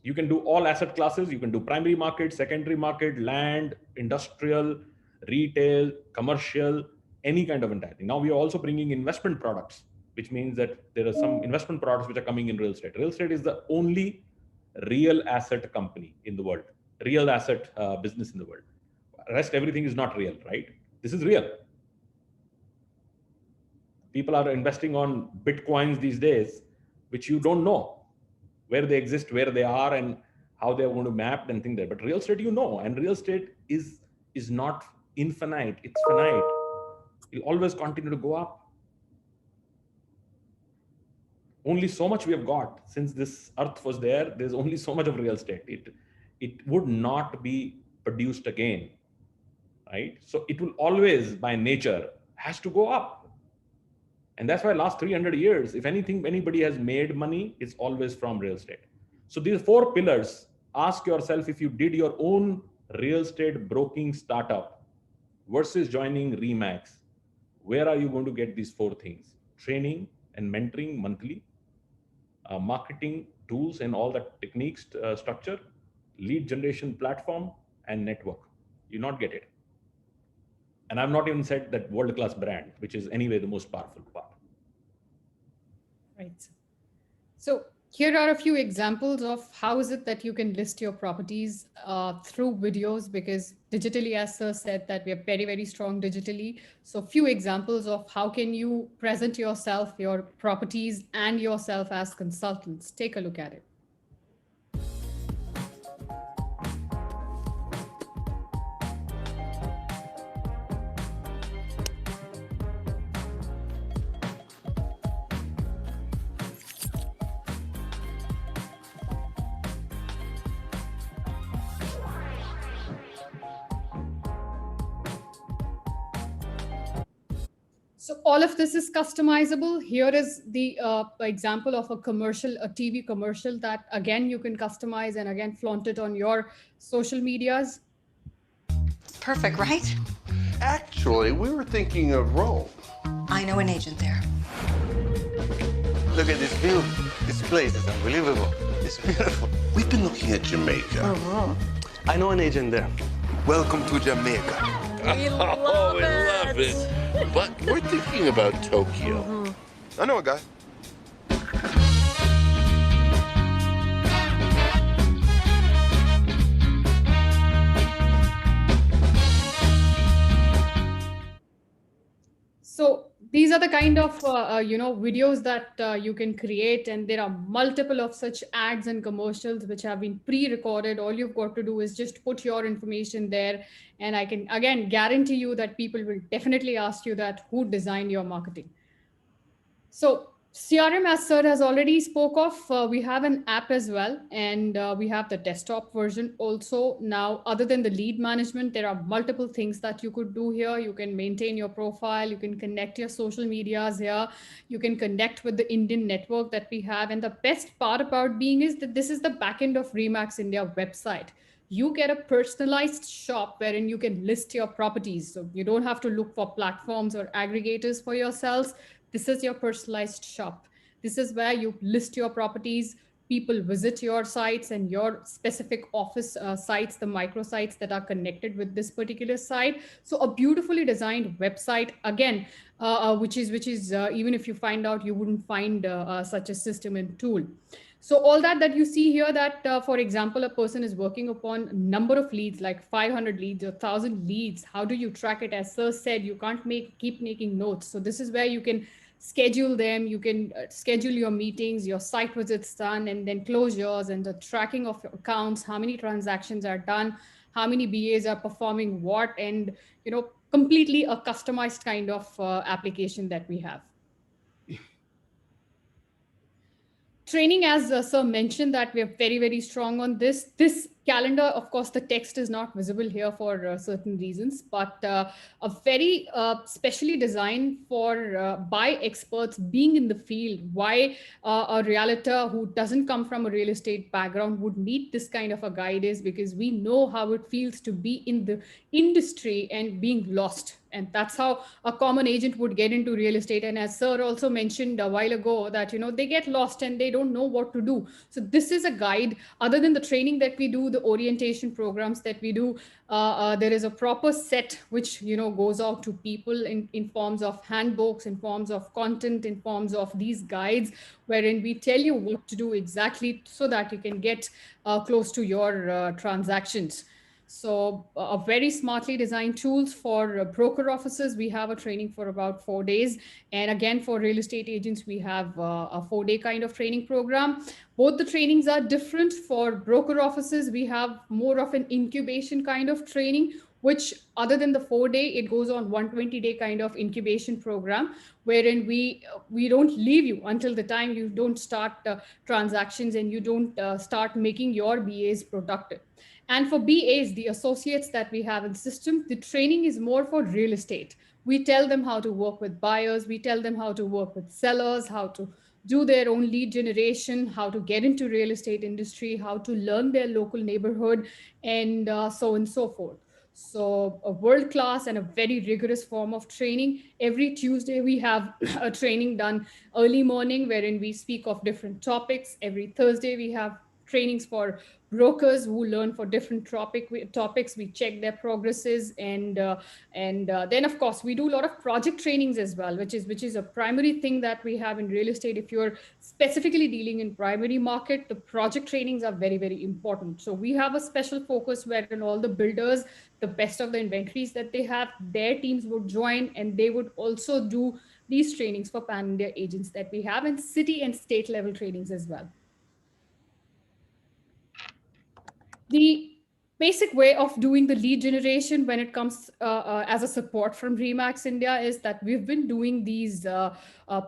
You can do all asset classes. You can do primary market, secondary market, land, industrial, retail, commercial, any kind of entire thing. Now we are also bringing investment products, which means that there are some investment products which are coming in real estate. Real estate is the only real asset company in the world, real asset business in the world. Rest, everything is not real, right? This is real. People are investing on Bitcoins these days, which you don't know where they exist, where they are, and how they're going to map and things there. But real estate, and real estate is not infinite, it's finite. It'll always continue to go up. Only so much we have got. Since this earth was there, there's only so much of real estate. it would not be produced again, right? So it will always, by nature, has to go up. And that's why last 300 years, if anything, anybody has made money, it's always from real estate. So these 4 pillars, ask yourself, if you did your own real estate broking startup versus joining Remax, where are you going to get these 4 things? Training and mentoring monthly, marketing tools and all that techniques, structure, lead generation platform, and network. You not get it. And I've not even said that world-class brand, which is anyway the most powerful part. Right. So here are a few examples of how is it that you can list your properties through videos, because digitally, as Sir said, that we are very, very strong digitally. So few examples of how can you present yourself, your properties, and yourself as consultants. Take a look at it. So all of this is customizable. Here is the example of a commercial, a TV commercial that again you can customize and again flaunt it on your social medias. Perfect, right? Actually, we were thinking of Rome. I know an agent there. Look at this view. This place is unbelievable. It's beautiful. We've been looking at Jamaica. I know an agent there. Welcome to Jamaica. We love we love it. But we're thinking about Tokyo. I know a guy. So these are the kind of videos that you can create, and there are multiple of such ads and commercials which have been pre-recorded. All you've got to do is just put your information there, and I can again guarantee you that people will definitely ask you that who designed your marketing. So CRM, as Sir has already spoke of, we have an app as well, and we have the desktop version also. Now, other than the lead management, there are multiple things that you could do here. You can maintain your profile, you can connect your social medias here, you can connect with the Indian network that we have. And the best part about being is that this is the backend of Remax India website. You get a personalized shop wherein you can list your properties. So you don't have to look for platforms or aggregators for yourselves. This is your personalized shop. This is where you list your properties. People visit your sites and your specific office sites, the microsites that are connected with this particular site. So a beautifully designed website, again, which is even if you find out, you wouldn't find such a system and tool. So all that you see here, that for example, a person is working upon a number of leads, like 500 leads or 1,000 leads. How do you track it? As Sir said, you can't keep making notes. So this is where you can schedule them. You can schedule your meetings, your site visits done, and then closures and the tracking of your accounts, how many transactions are done, how many BAs are performing what, and completely a customized kind of application that we have. Training, as Sir mentioned, that we are very, very strong on this. This calendar, of course, the text is not visible here for certain reasons, but a very specially designed for by experts being in the field. Why a realtor who doesn't come from a real estate background would need this kind of a guide is because we know how it feels to be in the industry and being lost. And that's how a common agent would get into real estate. And as Sir also mentioned a while ago, that they get lost and they don't know what to do. So this is a guide. Other than the training that we do, the orientation programs that we do, there is a proper set which goes out to people in forms of handbooks, in forms of content, in forms of these guides, wherein we tell you what to do exactly so that you can get close to your transactions. So a very smartly designed tools for broker offices. We have a training for about 4 days. And again, for real estate agents, we have a 4-day kind of training program. Both the trainings are different. For broker offices, we have more of an incubation kind of training, which other than the 4-day, it goes on 120-day kind of incubation program, wherein we don't leave you until the time you don't start transactions and you don't start making your BAs productive. And for BAs, the associates that we have in system, the training is more for real estate. We tell them how to work with buyers, we tell them how to work with sellers, how to do their own lead generation, how to get into real estate industry, how to learn their local neighborhood, and so on and so forth. So a world class and a very rigorous form of training. Every Tuesday we have a training done early morning wherein we speak of different topics. Every Thursday we have trainings for brokers who learn for different topics. We check their progresses, and then of course we do a lot of project trainings as well, which is a primary thing that we have in real estate. If you're specifically dealing in primary market, the project trainings are very, very important. So we have a special focus wherein all the builders, the best of the inventories that they have, their teams would join, and they would also do these trainings for pan-India agents that we have, and city and state level trainings as well. The basic way of doing the lead generation when it comes as a support from Remax India is that we've been doing these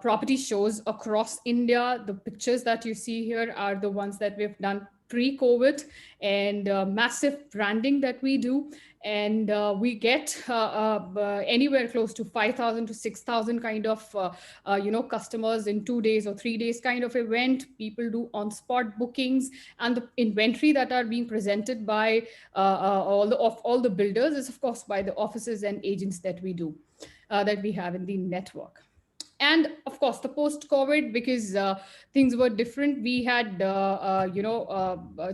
property shows across India. The pictures that you see here are the ones that we've done pre-COVID, and massive branding that we do. And we get anywhere close to 5,000 to 6,000 kind of, customers in 2 days or 3 days kind of event. People do on-spot bookings, and the inventory that are being presented by all the builders is of course by the offices and agents that we do, that we have in the network. And of course, the post-COVID, because things were different, we had,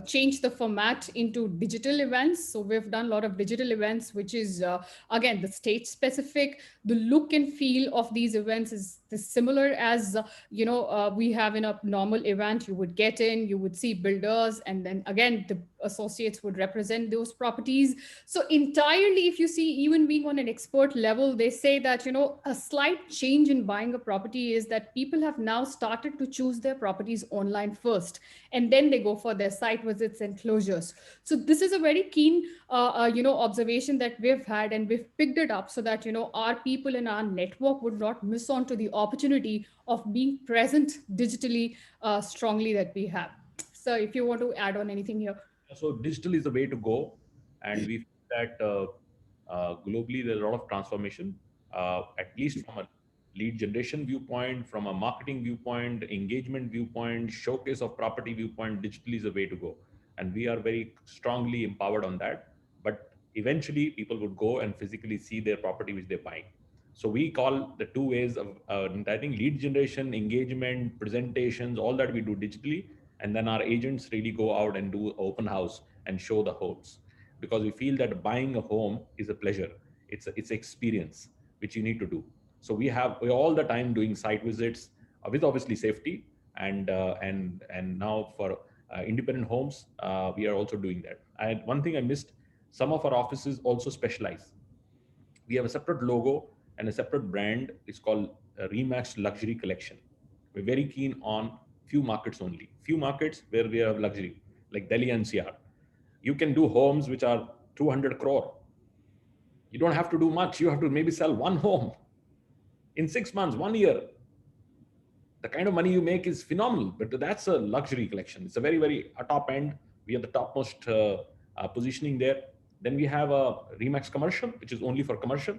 changed the format into digital events. So we've done a lot of digital events, which is, again, the state specific. The look and feel of these events is similar as, we have in a normal event. You would get in, you would see builders, and then again, the associates would represent those properties. So entirely, if you see, even being on an expert level, they say that, a slight change in buying a property is that people have now started to choose their properties online first, and then they go for their site visits and closures. So this is a very keen, observation that we've had, and we've picked it up so that, our people in our network would not miss on to the opportunity of being present digitally strongly that we have. So if you want to add on anything here. So digital is the way to go, and we feel that globally there's a lot of transformation, at least from a lead generation viewpoint, from a marketing viewpoint, engagement viewpoint, showcase of property viewpoint. Digital is the way to go, and we are very strongly empowered on that. But eventually people would go and physically see their property which they're buying. So we call the two ways of, I think, lead generation, engagement, presentations, all that we do digitally. And then our agents really go out and do open house and show the homes, because we feel that buying a home is a pleasure. It's experience which you need to do. So we're all the time doing site visits with obviously safety, and now for independent homes, we are also doing that. And one thing I missed, some of our offices also specialize. We have a separate logo and a separate brand. It's called Remax Luxury Collection. We're very keen on few markets only. Few markets where we have luxury, like Delhi NCR. You can do homes which are 200 crore. You don't have to do much. You have to maybe sell one home in 6 months, 1 year. The kind of money you make is phenomenal, but that's a luxury collection. It's a very, very top end. We have the topmost positioning there. Then we have a Remax Commercial, which is only for commercial.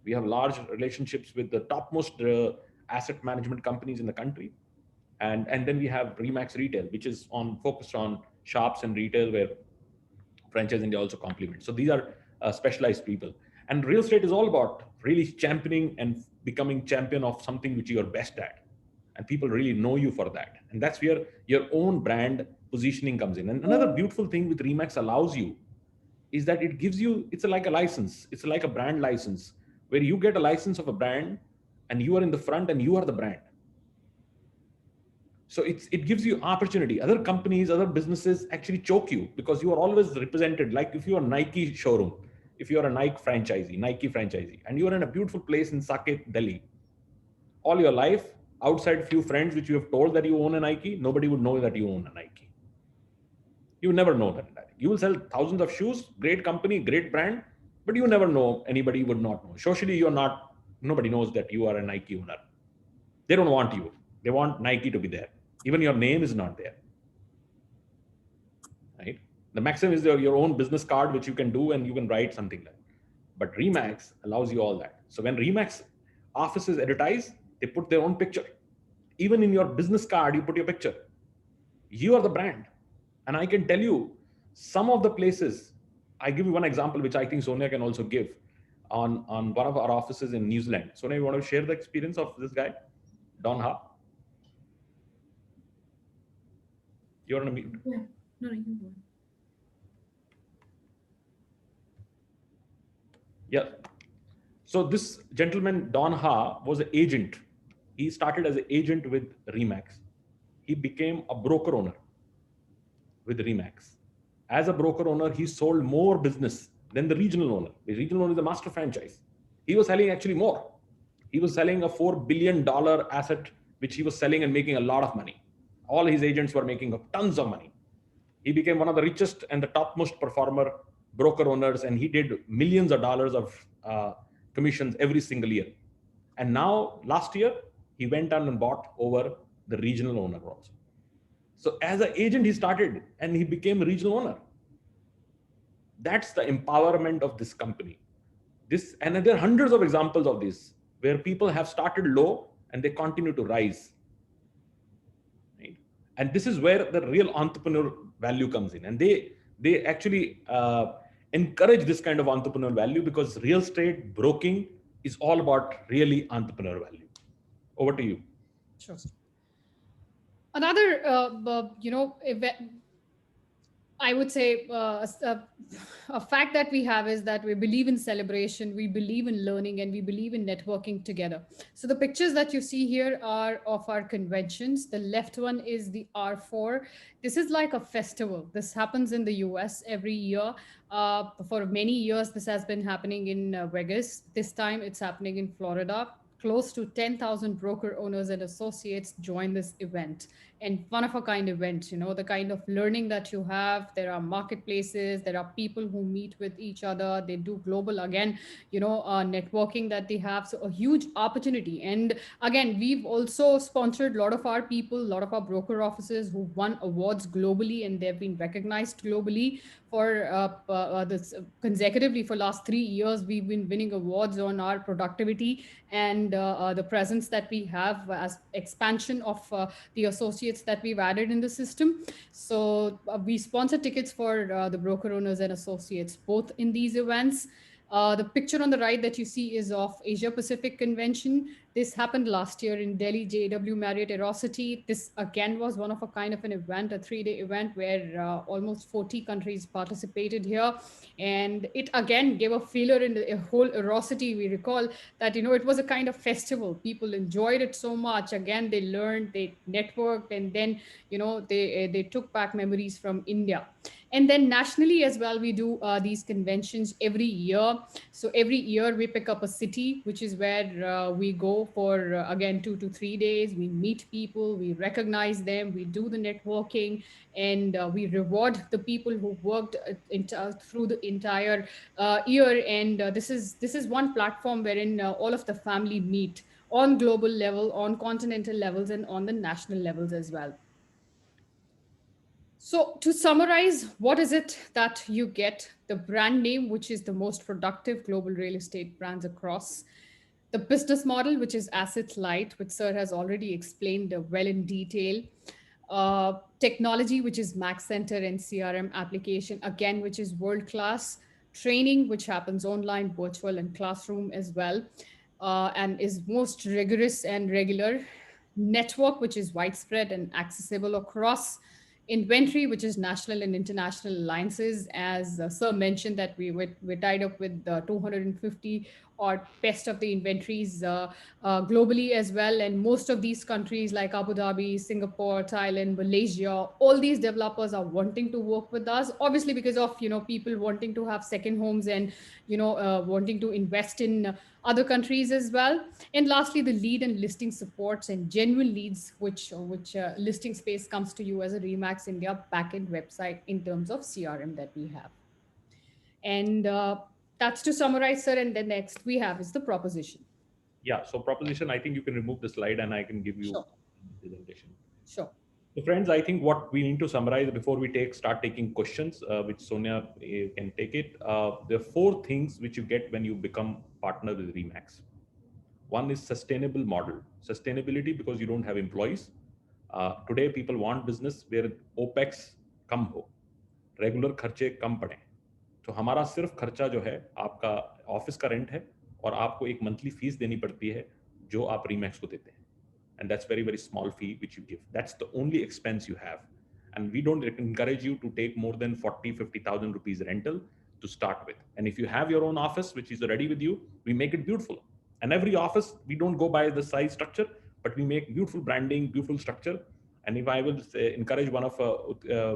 We have large relationships with the topmost asset management companies in the country. And then we have Remax Retail, which is focused on shops and retail, where Franchise India also complements. So these are specialized people. And real estate is all about really championing and becoming champion of something which you are best at. And people really know you for that. And that's where your own brand positioning comes in. And another beautiful thing with Remax allows you is that it gives you, it's like a license. It's like a brand license, where you get a license of a brand and you are in the front and you are the brand. So it gives you opportunity. Other companies, other businesses actually choke you because you are always represented. Like if you are a Nike showroom, if you are a Nike franchisee, and you are in a beautiful place in Saket, Delhi, all your life, outside few friends which you have told that you own a Nike, nobody would know that you own a Nike. You would never know that. You will sell thousands of shoes, great company, great brand, but you never know. Anybody would not know. Socially, you're not, nobody knows that you are a Nike owner. They don't want you. They want Nike to be there. Even your name is not there. Right? The Maxim is your own business card, which you can do and you can write something like that. But Remax allows you all that. So when Remax offices advertise, they put their own picture. Even in your business card, you put your picture. You are the brand. And I can tell you some of the places, I give you one example, which I think Sonia can also give on one of our offices in New Zealand. Sonia, you want to share the experience of this guy, Don Ha? You're on a meeting. Yeah. No, you can go. Yeah. So this gentleman, Don Ha, was an agent. He started as an agent with Remax. He became a broker owner with Remax. As a broker owner, he sold more business than the regional owner. The regional owner is a master franchise. He was selling actually more. He was selling a $4 billion asset, which he was selling and making a lot of money. All his agents were making tons of money. He became one of the richest and the topmost performer broker owners, and he did millions of dollars of commissions every single year. And now, last year, he went on and bought over the regional owner also. So as an agent, he started and he became a regional owner. That's the empowerment of this company. And there are hundreds of examples of this, where people have started low and they continue to rise. Right? And this is where the real entrepreneur value comes in. And they actually encourage this kind of entrepreneurial value, because real estate broking is all about really entrepreneurial value. Over to you. Sure. Another, I would say a fact that we have is that we believe in celebration, we believe in learning, and we believe in networking together. So the pictures that you see here are of our conventions. The left one is the R4. This is like a festival. This happens in the US every year. For many years, this has been happening in Vegas. This time it's happening in Florida. Close to 10,000 broker owners and associates join this event. And one of a kind event, the kind of learning that you have. There are marketplaces, there are people who meet with each other. They do global, again, networking that they have. So a huge opportunity. And again, we've also sponsored a lot of our people, a lot of our broker offices who won awards globally, and they've been recognized globally for this consecutively for last 3 years. We've been winning awards on our productivity and the presence that we have as expansion of the associates that we've added in the system. So we sponsor tickets for the broker owners and associates, both in these events. The picture on the right that you see is of Asia Pacific Convention. This happened last year in Delhi, JW Marriott Aerocity. This again was one of a kind of an event, a 3-day event where almost 40 countries participated here. And it again gave a feeler in the whole Aerocity. We recall that, it was a kind of festival. People enjoyed it so much. Again, they learned, they networked, and then, they took back memories from India. And then nationally as well, we do these conventions every year. So every year we pick up a city, which is where we go for, again, 2 to 3 days. We meet people, we recognize them, we do the networking, and we reward the people who worked through the entire year. And this is one platform wherein all of the family meet on global level, on continental levels, and on the national levels as well. So to summarize, what is it that you get? The brand name, which is the most productive global real estate brands across. The business model, which is asset light, which Sir has already explained well in detail. Technology, which is Max Center and CRM application, again, which is world-class. Training, which happens online, virtual, and classroom as well, and is most rigorous and regular. Network, which is widespread and accessible across. Inventory, which is national and international alliances, as Sir mentioned, that we tied up with 250 or best of the inventories globally as well. And most of these countries like Abu Dhabi, Singapore, Thailand, Malaysia, all these developers are wanting to work with us, obviously because of, people wanting to have second homes and, wanting to invest in other countries as well. And lastly, the lead and listing supports and genuine leads, which listing space comes to you as a Remax India backend website in terms of CRM that we have. And That's to summarize, sir. And the next we have is the proposition. Yeah. So proposition, I think you can remove the slide and I can give you Sure. the presentation. Sure. So friends, I think what we need to summarize before we start taking questions, which Sonia can take it. There are 4 things which you get when you become partner with Remax. One is sustainable model. Sustainability because you don't have employees. Today people want business where OPEX कम हो, regular खर्चे कम पड़े. तो हमारा सिर्फ खर्चा जो है आपका ऑफिस का रेंट है और आपको एक मंथली फीस देनी पड़ती है जो आप रीमैक्स को देते हैं. And that's very, very small fee which you give. That's the only expense you have. And we don't encourage you to take more than 40,000-50,000 rupees rental to start with. And if you have your own office, which is ready with you, we make it beautiful. And every office, we don't go by the size structure, but we make beautiful branding, beautiful structure. And if I will say, encourage one of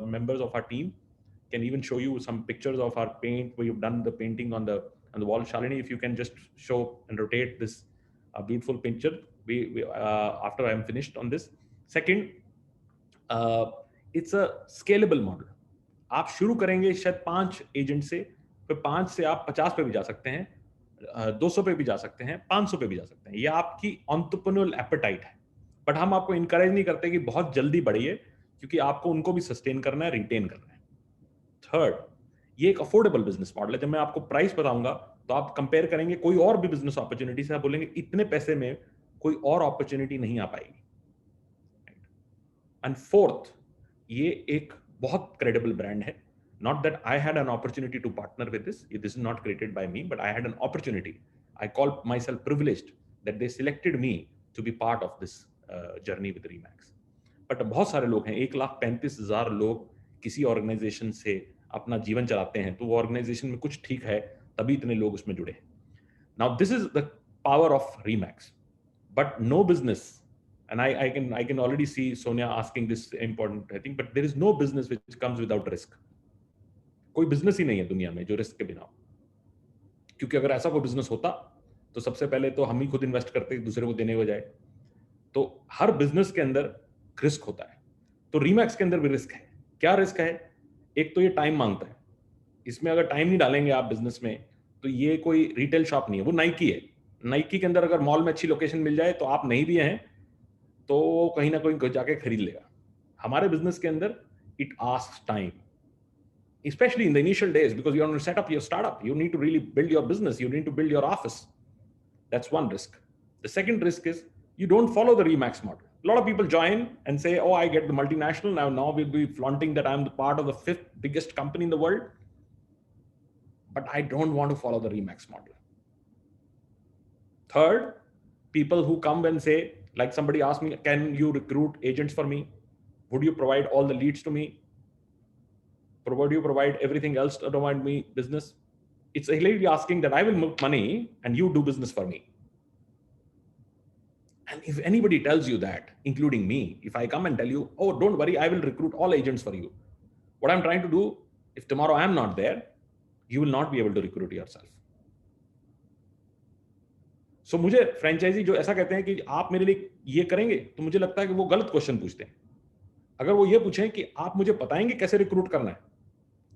members of our team, can even show you some pictures of our paint, where you've done the painting on the wall. Shalini, if you can just show and rotate this beautiful picture. We after I am finished on this. Second, it's a scalable model. आप शुरू करेंगे शायद 5 agent से, फिर 5 से आप 50 पे भी जा सकते हैं, 200 पे भी जा सकते हैं, 500 पे भी जा सकते हैं. ये आपकी एंटरप्रेन्योरल एपेटाइट है. बट हम आपको इनकरेज नहीं करते कि बहुत जल्दी बढ़िए, क्योंकि आपको उनको भी सस्टेन करना है, रिटेन करना है. थर्ड, ये एक अफोर्डेबल बिजनेस मॉडल है. जब मैं आपको प्राइस बताऊंगा तो आप कंपेयर करेंगे कोई और भी बिजनेस अपॉर्चुनिटी से, आप बोलेंगे इतने पैसे में कोई और अपॉर्चुनिटी नहीं आ पाएगी. एंड फोर्थ, ये एक बहुत क्रेडिबल ब्रांड है. Not that I had an opportunity to partner with this. This is not created by me, but I had an opportunity. I call myself privileged that they selected me to be part of this journey with Remax. But बहुत सारे लोग हैं, 1,35,000 लोग किसी organisation से अपना जीवन चलाते हैं, तो वो ऑर्गेनाइजेशन में कुछ ठीक है तभी इतने लोग उसमें जुड़े. Now this is the power of Remax. But no business, and I can already see Sonia asking this important, I think, but there is no business which comes without risk. कोई बिजनेस ही नहीं है दुनिया में जो risk के बिना हो. क्योंकि अगर ऐसा कोई बिजनेस होता तो सबसे पहले तो हम ही खुद इन्वेस्ट करते दूसरे को देने के बजाय. तो हर बिजनेस के अंदर रिस्क होता है. तो रीमैक्स के अंदर भी रिस्क है. क्या रिस्क है? एक तो ये टाइम मांगता है. इसमें अगर टाइम नहीं डालेंगे आप बिजनेस में, तो ये कोई रिटेल शॉप नहीं है, वो नाइकी है. नाइकी के अंदर अगर मॉल में अच्छी लोकेशन मिल जाए तो आप नहीं भी हैं तो कहीं ना कहीं जाके खरीद लेगा. हमारे बिजनेस के अंदर it asks time, especially in the initial days, because you want to set up your startup. You need to really build your business. You need to build your office. That's one risk. The second risk is you don't follow the Remax model. A lot of people join and say, oh, I get the multinational. Now we'll be flaunting that I'm the part of the 5th biggest company in the world. But I don't want to follow the Remax model. Third, people who come and say, like somebody asked me, can you recruit agents for me? Would you provide all the leads to me? Would you provide everything else to provide me business? It's really asking that I will make money and you do business for me. And if anybody tells you that, including me, if I come and tell you, oh, don't worry, I will recruit all agents for you. What I'm trying to do, if tomorrow I'm not there, you will not be able to recruit yourself. So मुझे franchise जो ऐसा कहते हैं कि आप मेरे लिए ये करेंगे, तो मुझे लगता है कि वो गलत क्वेश्चन पूछते हैं. अगर वो ये पूछें कि आप मुझे बताएंगे कैसे रिक्रूट करना है,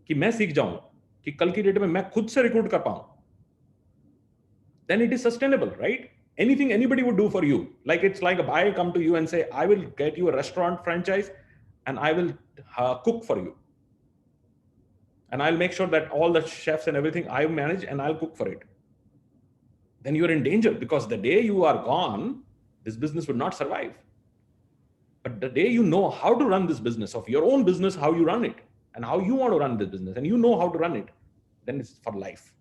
कि मैं सीख जाऊं कि कल की डेट में मैं खुद से रिक्रूट कर पाऊं, then it is sustainable, right? Anything anybody would do for you. Like it's like if I come to you and say, I will get you a restaurant franchise and I will cook for you. And I'll make sure that all the chefs and everything I manage and I'll cook for it. Then you're in danger, because the day you are gone, this business would not survive. But the day you know how to run this business, of your own business, how you run it, and how you want to run this business, and you know how to run it, then it's for life.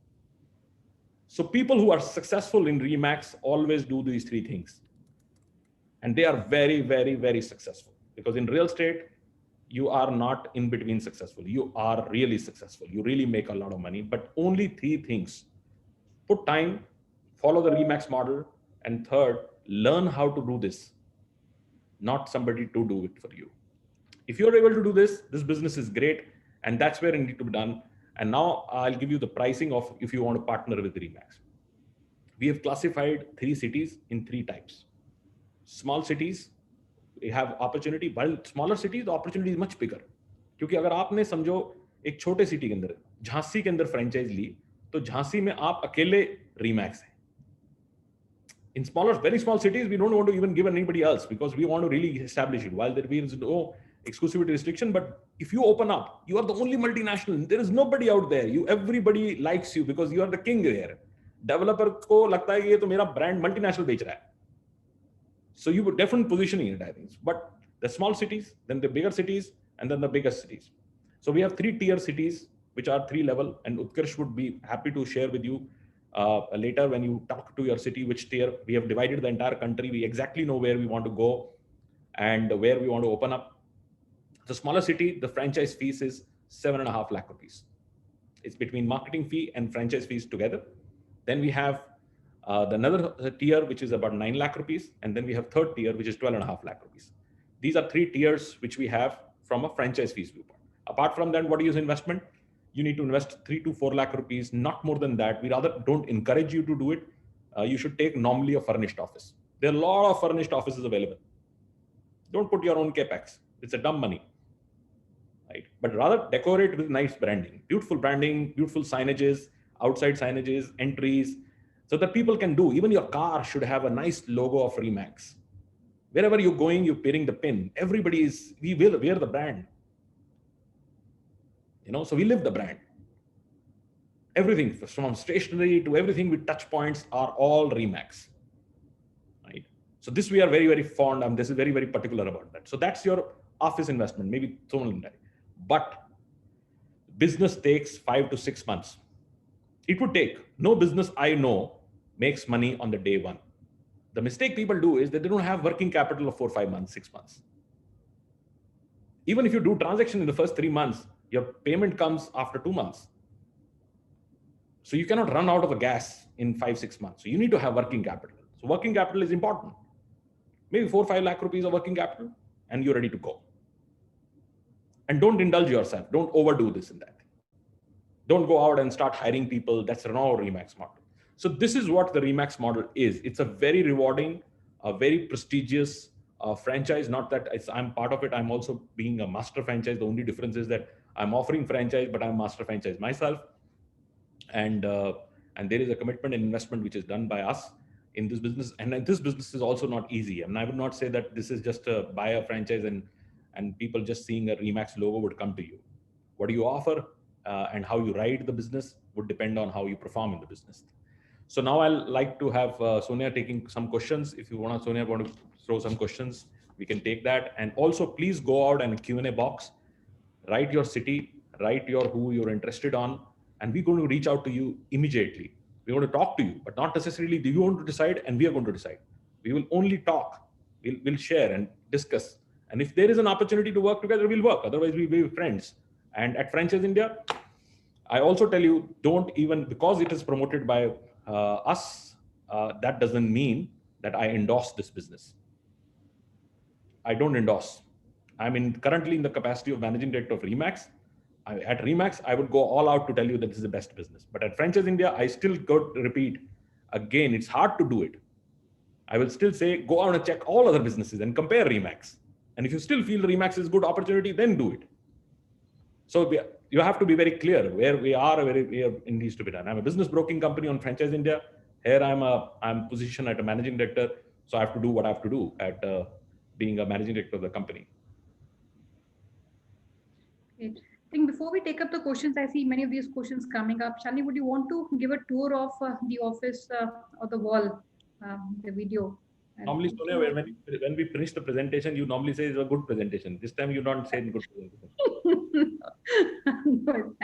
So people who are successful in Remax always do these 3 things. And they are very, very, very successful. Because in real estate, you are not in between successful. You are really successful. You really make a lot of money, but only 3 things. Put time, follow the Remax model, and third, learn how to do this. Not somebody to do it for you. If you're able to do this, this business is great, and that's where it needs to be done. And now I'll give you the pricing of if you want to partner with Remax. We have classified 3 cities in 3 types. Small cities, we have opportunity, while smaller cities, the opportunity is much bigger. क्योंकि अगर आपने समझो एक छोटे city के अंदर, झांसी के अंदर फ्रेंचाइज ली, तो झांसी में आप अकेले रीमैक्स हैं. In smaller, very small cities, we don't want to even give anybody else because we want to really establish it. While there is no exclusivity restriction, but if you open up, you are the only multinational. There is nobody out there. Everybody likes you because you are the king there. Developer को लगता है कि ये तो मेरा brand multinational बेच रहा है. So you would definitely positioning it, I think. But the small cities, then the bigger cities, and then the biggest cities. So we have 3-tier cities, which are 3-level, and Utkarsh would be happy to share with you later when you talk to your city, which tier. We have divided the entire country. We exactly know where we want to go and where we want to open up. The smaller city, the franchise fees is 7.5 lakh rupees. It's between marketing fee and franchise fees together. Then we have another tier, which is about 9 lakh rupees. And then we have third tier, which is 12.5 lakh rupees. These are 3 tiers which we have from a franchise fees viewpoint. Apart from that, what is investment? You need to invest 3 to 4 lakh rupees, not more than that. We rather don't encourage you to do it. You should take normally a furnished office. There are a lot of furnished offices available. Don't put your own capex. It's a dumb money. Right? But rather decorate with nice branding, beautiful signages, outside signages, entries, so that people can do. Even your car should have a nice logo of Remax. Wherever you're going, you're wearing the pin. We wear the brand. So we live the brand. Everything from stationery to everything with touch points are all Remax. Right? So this we are very, very fond of. This is very, very particular about that. So that's your office investment, maybe. But business takes 5 to 6 months. It would take. No business I know makes money on the day one. The mistake people do is that they don't have working capital of 4, 5 months, 6 months. Even if you do transaction in the first 3 months, your payment comes after 2 months. So you cannot run out of the gas in 5, 6 months. So you need to have working capital. So working capital is important. Maybe 4, 5 lakh rupees of working capital and you're ready to go. And don't indulge yourself. Don't overdo this and that. Don't go out and start hiring people. That's not a Remax model. So this is what the Remax model is. It's a very rewarding, a very prestigious franchise. Not that I'm part of it. I'm also being a master franchise. The only difference is that I'm offering franchise, but I'm master franchise myself. And there is a commitment and investment which is done by us in this business. And this business is also not easy. I mean, I would not say that this is just a buy a franchise and people just seeing a Remax logo would come to you. What do you offer and how you ride the business would depend on how you perform in the business. So now I'll like to have Sonia taking some questions. If you Sonia want to throw some questions, we can take that. And also please go out and Q&A box, write your city, write who you're interested on, and we're going to reach out to you immediately. We're going to talk to you, but not necessarily do you want to decide and we are going to decide. We will only talk. We'll share and discuss. And if there is an opportunity to work together, we'll work. Otherwise, we'll be friends. And at Franchise India, I also tell you, don't even, because it is promoted by us, that doesn't mean that I endorse this business. I don't endorse. I'm currently in the capacity of managing director of Remax. At Remax, I would go all out to tell you that this is the best business. But at Franchise India, I still go to repeat again, it's hard to do it. I will still say, go out and check all other businesses and compare Remax. And if you still feel Remax is a good opportunity, then do it. So you have to be very clear where we are, where it needs to be done. I'm a business broking company on Franchise India. Here I'm positioned at a managing director. So I have to do what I have to do at being a managing director of the company. Great. I think before we take up the questions, I see many of these questions coming up. Shalini, would you want to give a tour of the office or the wall, the video? Normally, Sonia, when we finish the presentation, you normally say it's a good presentation. This time you don't say good presentation. No,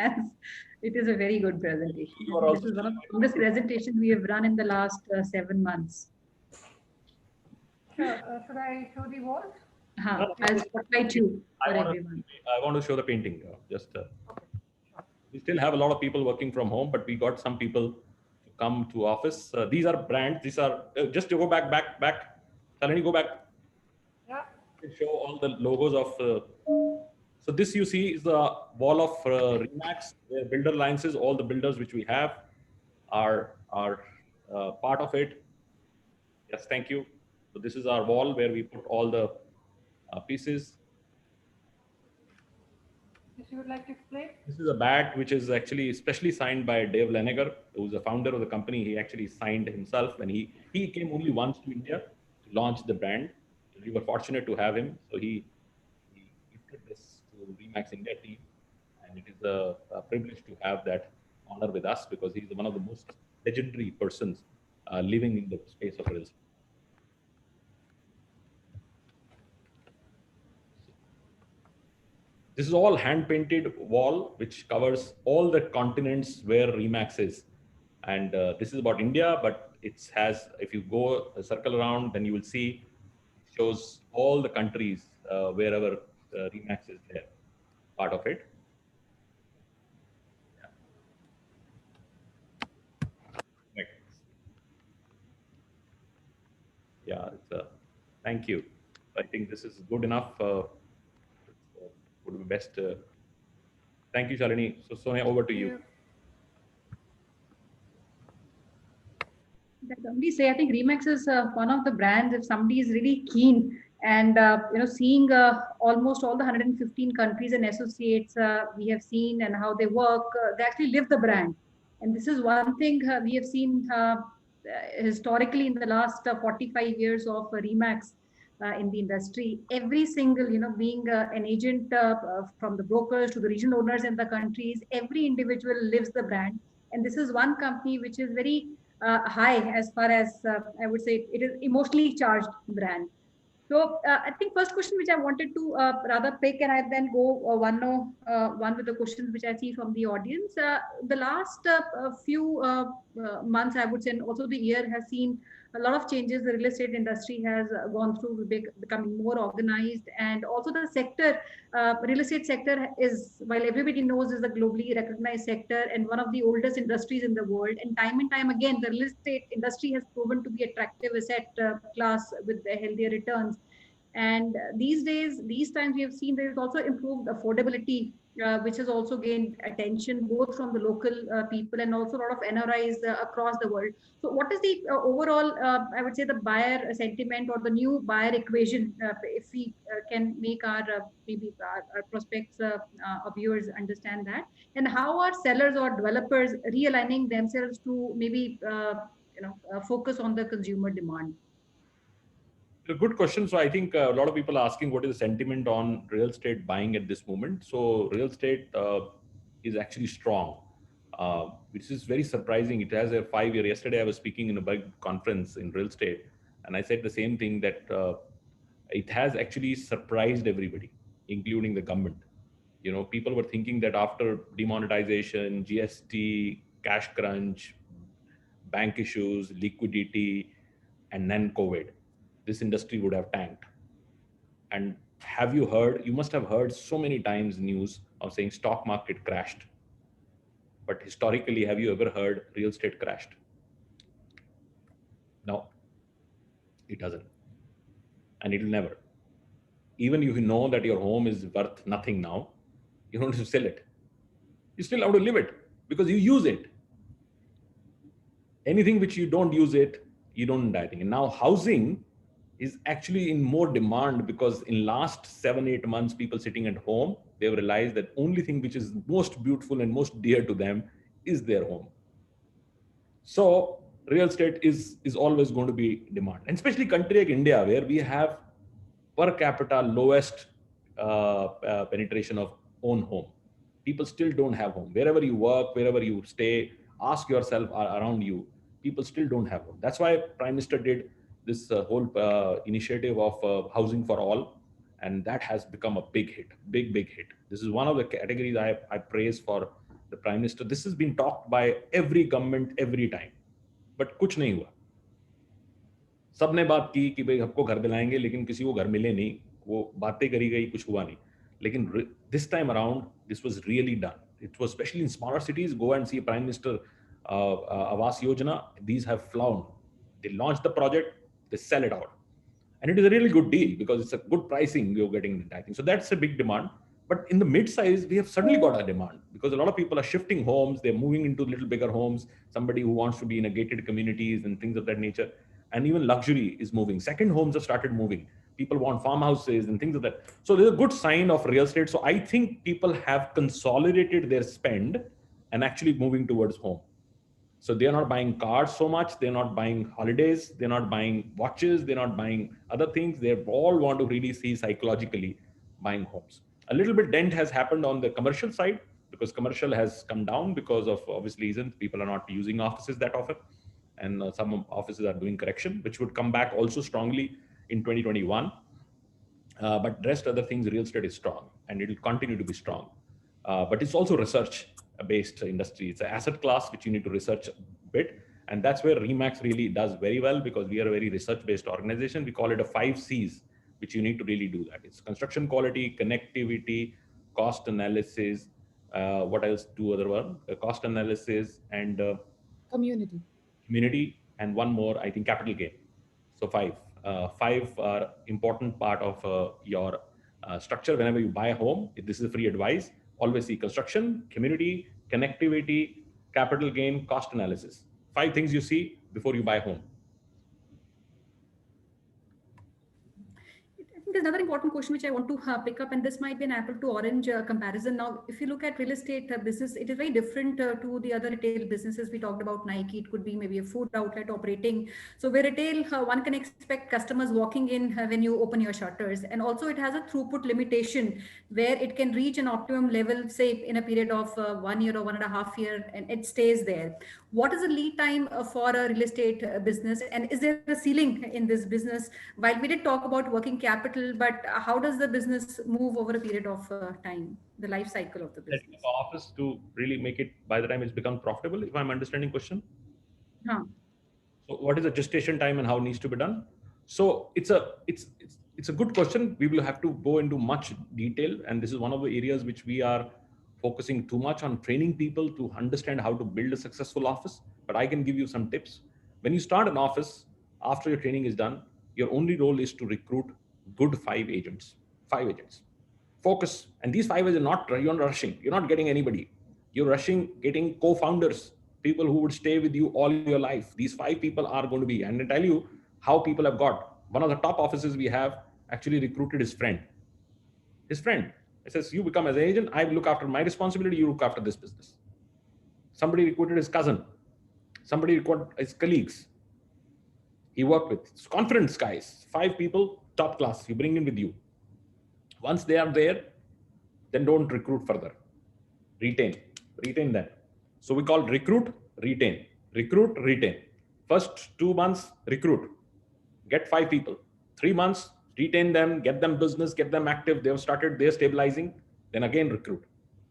it is a very good presentation. This is one of the longest presentations we have run in the last 7 months. Sure. Should I show the wall? I'll spotlight you for everyone. I want to show the painting. We still have a lot of people working from home, but we got some people come to office. These are brands. These are just to go back. Shalini, go back. Yeah. Show all the logos of. So this you see is the wall of Remax. Builder alliances. All the builders which we have are part of it. Yes, thank you. So this is our wall where we put all the pieces. If you would like to explain. This is a bat which is actually specially signed by Dave Lenegar, who's the founder of the company. He actually signed himself, and he came only once to India to launch the brand. We were fortunate to have him, so he gifted this to Remax India team, and it is a privilege to have that honor with us because he's one of the most legendary persons living in the space of real estate. This is all hand-painted wall, which covers all the continents where Remax is. And this is about India, but it has, if you go a circle around, then you will see, it shows all the countries wherever Remax is there, part of it. Yeah, yeah, thank you. I think this is good enough. Would be best. Thank you, Shalini. So Sonia, over to you. That only say, I think Remax is one of the brands. If somebody is really keen and seeing almost all the 115 countries and associates we have seen and how they work, they actually live the brand. And this is one thing we have seen historically in the last 45 years of Remax. In the industry, every single, being an agent from the brokers to the regional owners in the countries, every individual lives the brand. And this is one company which is very high as far as I would say it is emotionally charged brand. So I think first question which I wanted to rather pick, and I then go one with the questions which I see from the audience. The last few months, I would say, and also the year has seen a lot of changes. The real estate industry has gone through becoming more organized, and also the sector, real estate sector is, while everybody knows, is a globally recognized sector and one of the oldest industries in the world. And time again, the real estate industry has proven to be attractive asset class with healthier returns. And these times we have seen there is also improved affordability, which has also gained attention both from the local people and also a lot of NRIs across the world. So what is the overall, I would say, the buyer sentiment or the new buyer equation, if we can make our maybe our prospects or viewers understand that, and how are sellers or developers realigning themselves to maybe focus on the consumer demand? A good question. So I think a lot of people are asking what is the sentiment on real estate buying at this moment. So real estate is actually strong, which is very surprising. It has a 5-year. Yesterday I was speaking in a big conference in real estate, and I said the same thing, that it has actually surprised everybody, including the government. People were thinking that after demonetization, GST, cash crunch, bank issues, liquidity, and then COVID, this industry would have tanked. And you must have heard so many times news of saying stock market crashed. But historically, have you ever heard real estate crashed? No, it doesn't. And it'll never. Even if you know that your home is worth nothing now, you don't have to sell it. You still have to live it because you use it. Anything which you don't use it, you don't die. And now housing is actually in more demand because in last 7-8 months, people sitting at home, they've realized that only thing which is most beautiful and most dear to them is their home. So real estate is always going to be demand, and especially country like India, where we have per capita lowest penetration of own home. People still don't have home. Wherever you work, wherever you stay, ask yourself around you, people still don't have home. That's why Prime Minister did this whole initiative of housing for all, and that has become a big hit, big hit. This is one of the categories I praise for the Prime Minister. This has been talked by every government every time, but कुछ नहीं हुआ. सबने बात की कि भाई हमको घर दिलाएंगे, लेकिन किसी को घर मिले नहीं. वो बातें करी गई, कुछ हुआ नहीं. लेकिन this time around, this was really done. It was especially in smaller cities. Go and see Prime Minister Awas Yojana. These have flown. They launched the project. They sell it out, and it is a really good deal because it's a good pricing you're getting. I think so. That's a big demand. But in the mid-size, we have suddenly got a demand because a lot of people are shifting homes. They're moving into little bigger homes. Somebody who wants to be in a gated communities and things of that nature, and even luxury is moving. Second homes have started moving. people want farmhouses and things like that. So there's a good sign of real estate. So I think people have consolidated their spend and actually moving towards home. So they're not buying cars so much. They're not buying holidays. They're not buying watches. They're not buying other things. They all want to really see psychologically buying homes. A little bit dent has happened on the commercial side because commercial has come down because of obvious reasons. People are not using offices that often. And some offices are doing correction, which would come back also strongly in 2021. But rest other things, real estate is strong and it will continue to be strong. But it's also research-based industry. It's an asset class which you need to research a bit. And that's where Remax really does very well because we are a very research-based organization. We call it a 5 C's, which you need to really do that. It's construction quality, connectivity, cost analysis, what else? 2 other one, cost analysis and community, and one more, I think, capital gain. So 5. 5 are important part of your structure. Whenever you buy a home, if this is a free advice, always see construction, community, connectivity, capital gain, cost analysis. 5 things you see before you buy a home. I think there's another important question which I want to pick up, and this might be an apple to orange comparison. Now, if you look at real estate business, it is very different to the other retail businesses. We talked about Nike. It could be maybe a food outlet operating. So where retail, one can expect customers walking in when you open your shutters. And also it has a throughput limitation where it can reach an optimum level, say in a period of 1 year or 1.5 years, and it stays there. What is the lead time for a real estate business? And is there a ceiling in this business? While we did talk about working capital, but how does the business move over a period of time, the life cycle of the business? Office to really make it by the time it's become profitable, if I'm understanding question. Huh. So what is the gestation time and how it needs to be done? So it's a good question. We will have to go into much detail. And this is one of the areas which we are focusing too much on training people to understand how to build a successful office. But I can give you some tips. When you start an office, after your training is done, your only role is to recruit good 5 agents. 5 agents. Focus. And these 5 agents, you're not rushing. You're not getting anybody. You're rushing, getting co-founders, people who would stay with you all your life. These 5 people are going to be, and I tell you how people have got. One of the top offices we have actually recruited his friend. His friend. It says, you become as an agent, I look after my responsibility, you look after this business. Somebody recruited his cousin. Somebody recruited his colleagues. He worked with. It's confidence guys. 5 people, top class, you bring in with you. Once they are there, then don't recruit further. Retain them. So we call recruit, retain. Recruit, retain. First 2 months, recruit. Get 5 people. 3 months, retain them, get them business, get them active. They've started, they're stabilizing. Then again, recruit.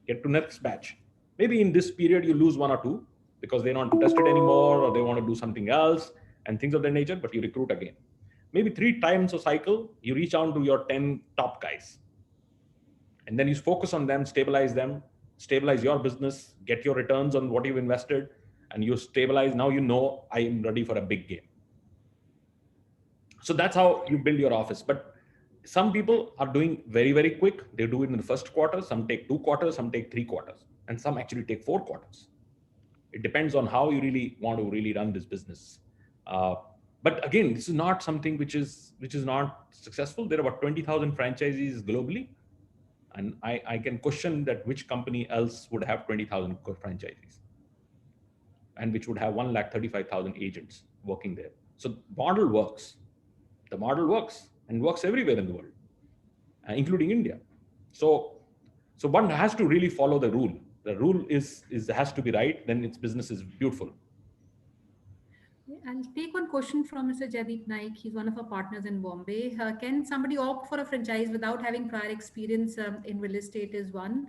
Get to next batch. Maybe in this period, you lose 1 or 2 because they're not tested anymore or they want to do something else and things of that nature, but you recruit again. Maybe 3 times a cycle, you reach out to your 10 top guys. And then you focus on them, stabilize your business, get your returns on what you've invested, and you stabilize. Now you know I am ready for a big game. So that's how you build your office. But some people are doing very, very quick. They do it in the first quarter. Some take 2 quarters, some take 3 quarters, and some actually take 4 quarters. It depends on how you really want to really run this business. But again, this is not something which is not successful. There are about 20,000 franchisees globally. And I can question that which company else would have 20,000 franchisees and which would have 135,000 agents working there. So the model works. The model works and works everywhere in the world, including India. So one has to really follow the rule. The rule has to be right. Then its business is beautiful. I'll take one question from Mr. Jaideep Naik. He's one of our partners in Bombay. Can somebody opt for a franchise without having prior experience in real estate is one,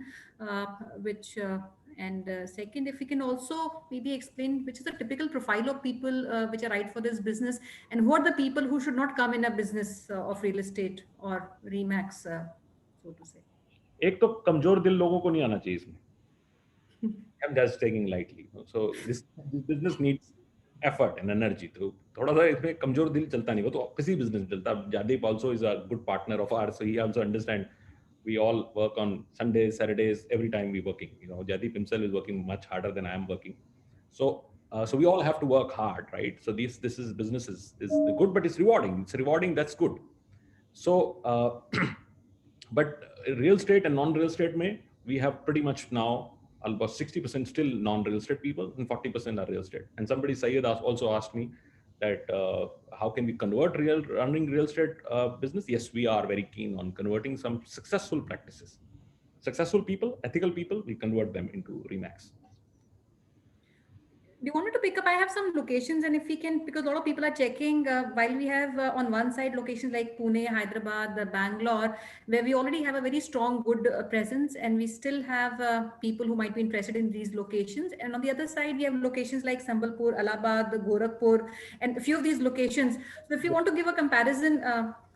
second, if we can also maybe explain which is the typical profile of people which are right for this business and who are the people who should not come in a business of real estate or Remax, so to say. एक तो कमजोर दिल लोगों को नहीं आना चाहिए इसमें. I'm just taking lightly. So this business needs effort and energy. तो थोड़ा सा इसमें कमजोर दिल चलता नहीं. वो तो किसी business में चलता. Jaideep also is a good partner of ours, so he also understands. We all work on Sundays, Saturdays, every time we're working. Jaideep himself is working much harder than I am working. So we all have to work hard, right? So this is business is good, but it's rewarding. It's rewarding. That's good. So, but real estate and non-real estate we have pretty much now almost 60% still non-real estate people and 40% are real estate. And somebody, Syed, also asked me that how can we convert running real estate business? Yes, we are very keen on converting some successful practices. Successful people, ethical people, we convert them into Remax. We wanted to pick up, I have some locations, and if we can, because a lot of people are checking, while we have on one side locations like Pune, Hyderabad, Bangalore, where we already have a very strong, good presence, and we still have people who might be interested in these locations. And on the other side, we have locations like Sambalpur, Allahabad, Gorakhpur, and a few of these locations. So if you want to give a comparison,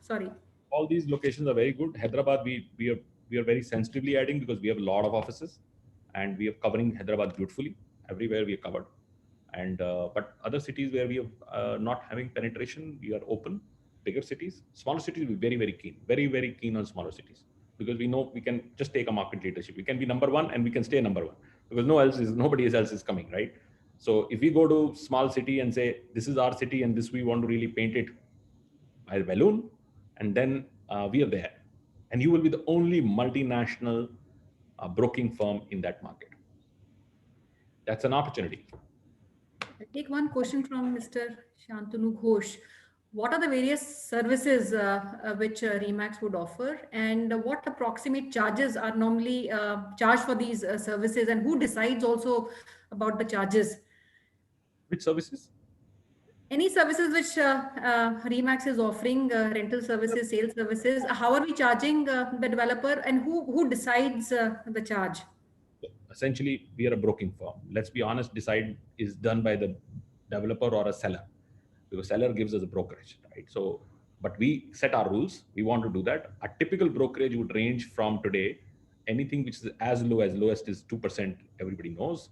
sorry. All these locations are very good. Hyderabad, we are very sensitively adding because we have a lot of offices and we are covering Hyderabad beautifully. Everywhere we are covered. And but other cities where we are not having penetration, we are open. Bigger cities, smaller cities, we're very, very keen, very keen on smaller cities, because we know we can just take a market leadership. We can be number one and we can stay number one because nobody else is coming, right? So if we go to small city and say, this is our city and this we want to really paint it by balloon, and then we are there, and you will be the only multinational broking firm in that market. That's an opportunity. I'll take one question from Mr. Shantanu Ghosh. What are the various services which Remax would offer, and what approximate charges are normally charged for these services, and who decides also about the charges? Which services? Any services which Remax is offering, rental services, sales services, how are we charging the developer, and who decides the charge? Essentially, we are a broking firm. Let's be honest, decide is done by the developer or a seller, because seller gives us a brokerage, right? So, but we set our rules. We want to do that. A typical brokerage would range from today, anything which is as lowest is 2%, everybody knows.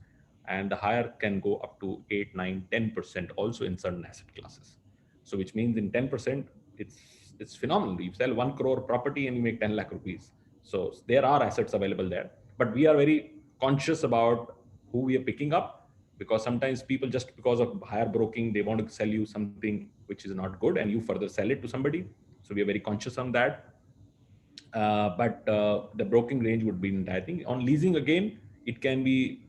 And the higher can go up to 8, 9, 10% also in certain asset classes. So which means in 10%, it's phenomenal. You sell 1 crore property and you make 10 lakh rupees. So there are assets available there, but we are very conscious about who we are picking up, because sometimes people, just because of higher broking, they want to sell you something which is not good and you further sell it to somebody. So we are very conscious on that. But the broking range would be in that thing. On leasing, again, it can be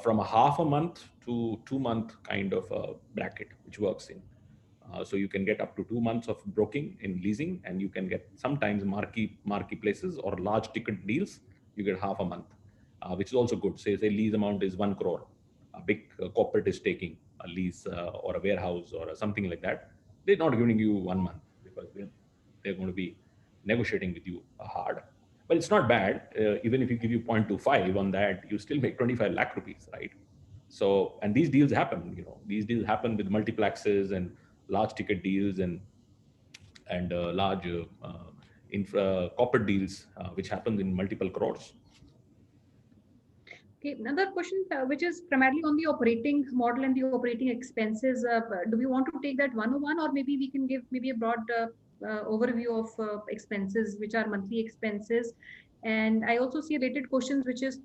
from a half a month to 2 month kind of a bracket, which works in. So you can get up to 2 months of broking in leasing, and you can get sometimes marquee places or large ticket deals. You get half a month, which is also good. Say lease amount is 1 crore. A big corporate is taking a lease or a warehouse or something like that. They're not giving you 1 month because they're going to be negotiating with you hard. But it's not bad. Even if you give you 0.25 on that, you still make 25 lakh rupees, right? So, and these deals happen, these deals happen with multiplexes and large ticket deals and large corporate deals, which happens in multiple crores. Okay, another question, which is primarily on the operating model and the operating expenses. Do we want to take that one-on-one, or maybe we can give maybe a broad overview of expenses, which are monthly expenses? And I also see related questions, which is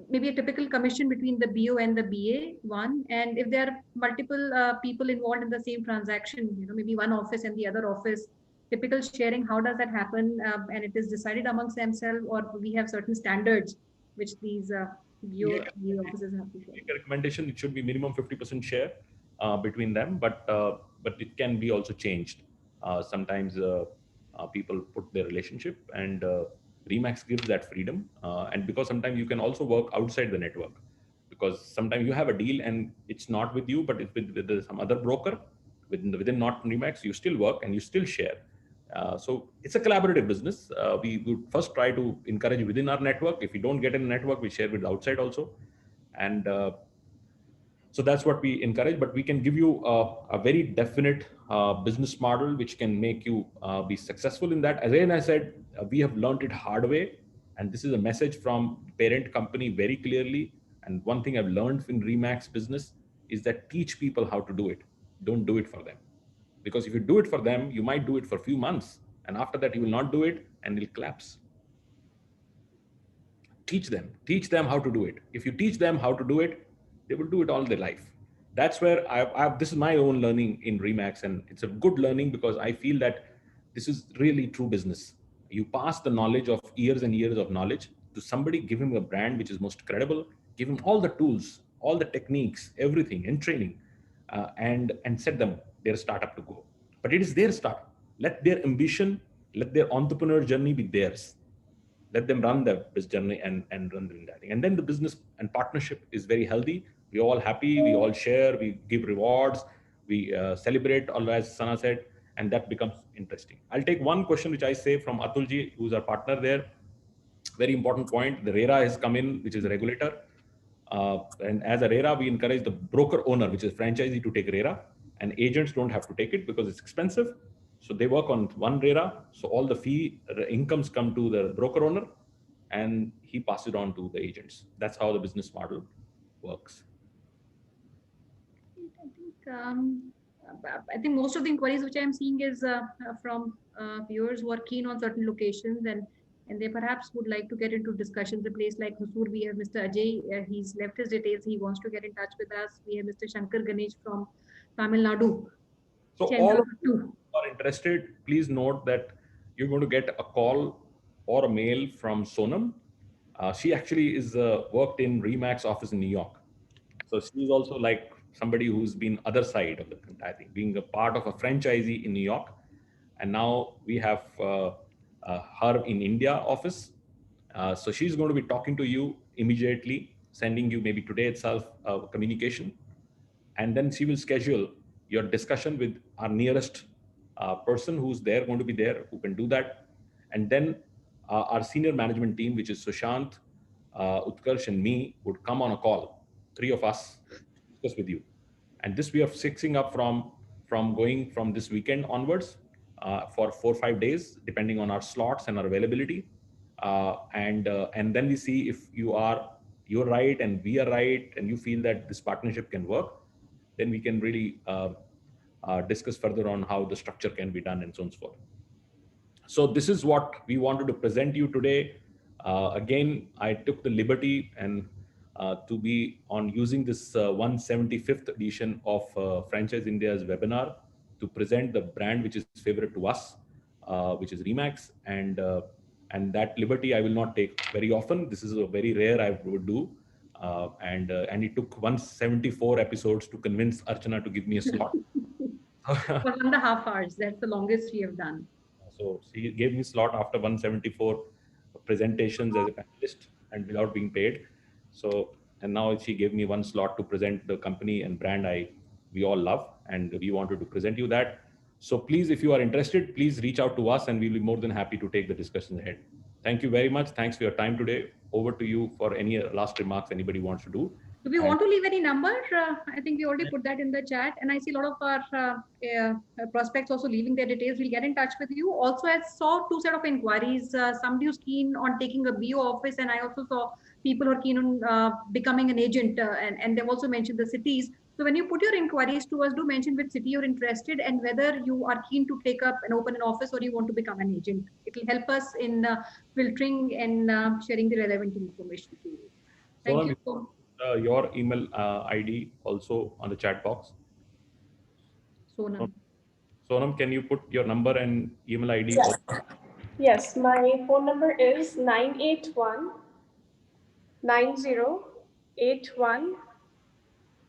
maybe a typical commission between the BO and the BA one. And if there are multiple people involved in the same transaction, maybe one office and the other office, typical sharing, how does that happen? And it is decided amongst themselves, or we have certain standards which these BO offices have to share? Make a recommendation, it should be minimum 50% share between them, but it can be also changed. Sometimes people put their relationship, and Remax gives that freedom. And because sometimes you can also work outside the network, because sometimes you have a deal and it's not with you, but it's with some other broker within not Remax. You still work and you still share. So it's a collaborative business. We would first try to encourage within our network. If we don't get in the network, we share with outside also. And so that's what we encourage, but we can give you a very definite business model which can make you be successful in that. As I said, we have learned it hard way, and this is a message from parent company very clearly. And one thing I've learned in Remax business is that teach people how to do it. Don't do it for them. Because if you do it for them, you might do it for a few months, and after that you will not do it and it'll collapse. Teach them how to do it. If you teach them how to do it, they will do it all their life. That's where this is my own learning in Remax, and it's a good learning because I feel that this is really true business. You pass the knowledge of years and years of knowledge to somebody, give him a brand which is most credible, give him all the tools, all the techniques, everything, and training, and set them their startup to go. But it is their startup. Let their ambition, let their entrepreneur journey be theirs. Let them run their business journey and run the entire thing. And then the business and partnership is very healthy. We all happy, we all share, we give rewards, we celebrate, all as Sana said, and that becomes interesting. I'll take one question which I say from Atulji, who's our partner there. Very important point. The RERA has come in, which is a regulator. And as a RERA, we encourage the broker owner, which is franchisee, to take RERA, and agents don't have to take it because it's expensive. So they work on one RERA. So all the fee incomes come to the broker owner, and he passes it on to the agents. That's how the business model works. I think most of the inquiries which I'm seeing is from viewers who are keen on certain locations, and they perhaps would like to get into discussions. A place like Hosur, we have Mr. Ajay. He's left his details. He wants to get in touch with us. We have Mr. Shankar Ganesh from Tamil Nadu. So all of you who are interested, please note that you're going to get a call or a mail from Sonam. She actually is worked in Remax office in New York. So she's also like somebody who's been other side of the entire thing, being a part of a franchisee in New York. And now we have her in India office. So she's going to be talking to you immediately, sending you maybe today itself communication. And then she will schedule your discussion with our nearest person who's there, going to be there, who can do that. And then our senior management team, which is Sushant, Utkarsh, and me, would come on a call, 3 of us, discuss with you. And this we are fixing up from going from this weekend onwards for 4 or 5 days, depending on our slots and our availability. And then we see if you're right and we are right, and you feel that this partnership can work, then we can really discuss further on how the structure can be done and so on and so forth. So this is what we wanted to present you today. Again, I took the liberty and to be on using this 175th edition of Franchise India's webinar to present the brand which is favorite to us, which is Remax, and that liberty I will not take very often. This is a very rare I would do, and it took 174 episodes to convince Archana to give me a slot. For 1.5 hours, that's the longest we have done. So she gave me slot after 174 presentations as a panelist and without being paid. So, and now she gave me one slot to present the company and brand we all love, and we wanted to present you that. So please, if you are interested, please reach out to us and we'll be more than happy to take the discussion ahead. Thank you very much. Thanks for your time today. Over to you for any last remarks anybody wants to do. Do we want to leave any number? I think we already put that in the chat, and I see a lot of our prospects also leaving their details. We'll get in touch with you. Also, I saw 2 set of inquiries. Somebody who's keen on taking a BO office, and I also saw people who are keen on becoming an agent, and they've also mentioned the cities. So when you put your inquiries to us, do mention which city you're interested and whether you are keen to take up and open an office or you want to become an agent. It will help us in filtering and sharing the relevant information to you. Thank you so much. Your email ID also on the chat box. Sonam, can you put your number and email ID? Yes, yes, my phone number is 981 9081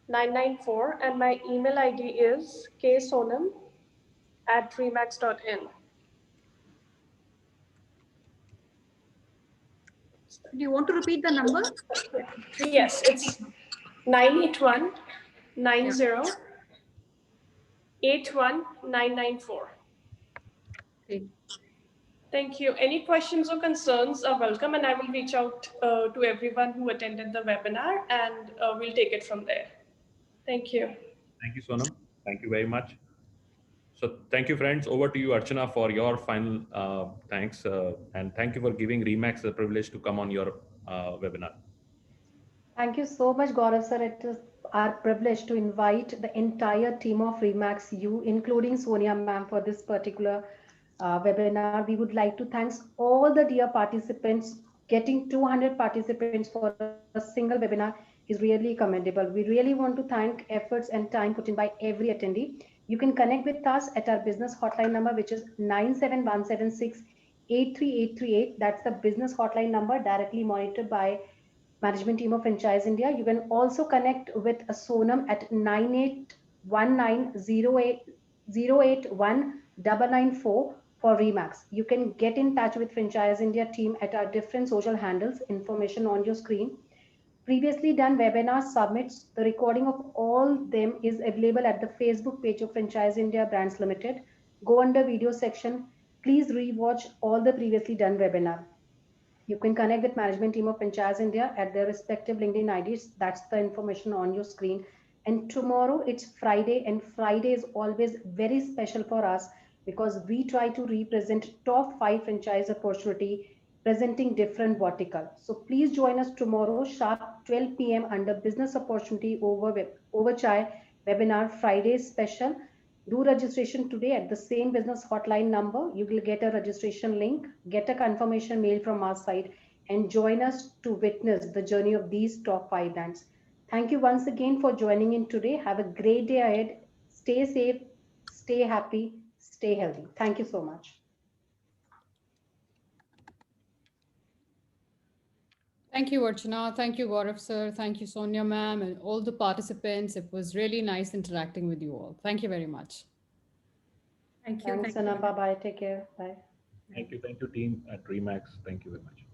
994, and my email ID is ksonam@remax.in. Do you want to repeat the number? Yes, it's 981 9081 994. Okay. Thank you. Any questions or concerns are welcome, and I will reach out to everyone who attended the webinar, and we'll take it from there. Thank you. Thank you, Sonam. Thank you very much. So thank you, friends. Over to you, Archana, for your final thanks. And thank you for giving Remax the privilege to come on your webinar. Thank you so much, Gaurav sir. It is our privilege to invite the entire team of Remax U, including Sonia ma'am, for this particular webinar. We would like to thank all the dear participants. Getting 200 participants for a single webinar is really commendable. We really want to thank efforts and time put in by every attendee. You can connect with us at our business hotline number, which is 97176-83838. That's the business hotline number directly monitored by management team of Franchise India. You can also connect with a Sonam at 9819080994 for Remax. You can get in touch with Franchise India team at our different social handles, information on your screen. Previously done webinar summits, the recording of all them is available at the Facebook page of Franchise India Brands Limited. Go under video section. Please rewatch all the previously done webinar. You can connect with management team of Franchise India at their respective LinkedIn IDs. That's the information on your screen. And tomorrow it's Friday, and Friday is always very special for us because we try to represent top 5 franchise opportunity presenting different vertical. So please join us tomorrow sharp 12 p.m. under business opportunity over chai webinar Friday special. Do registration today at the same business hotline number. You will get a registration link, get a confirmation mail from our side, and join us to witness the journey of these top 5 brands. Thank you once again for joining in today. Have a great day ahead. Stay safe, stay happy, stay healthy. Thank you so much. Thank you, Archana. Thank you, Gaurav sir. Thank you, Sonia ma'am, and all the participants. It was really nice interacting with you all. Thank you very much. Thank you. Thanks, Sana. Bye-bye. Take care. Bye. Thank you, team at Remax. Thank you very much.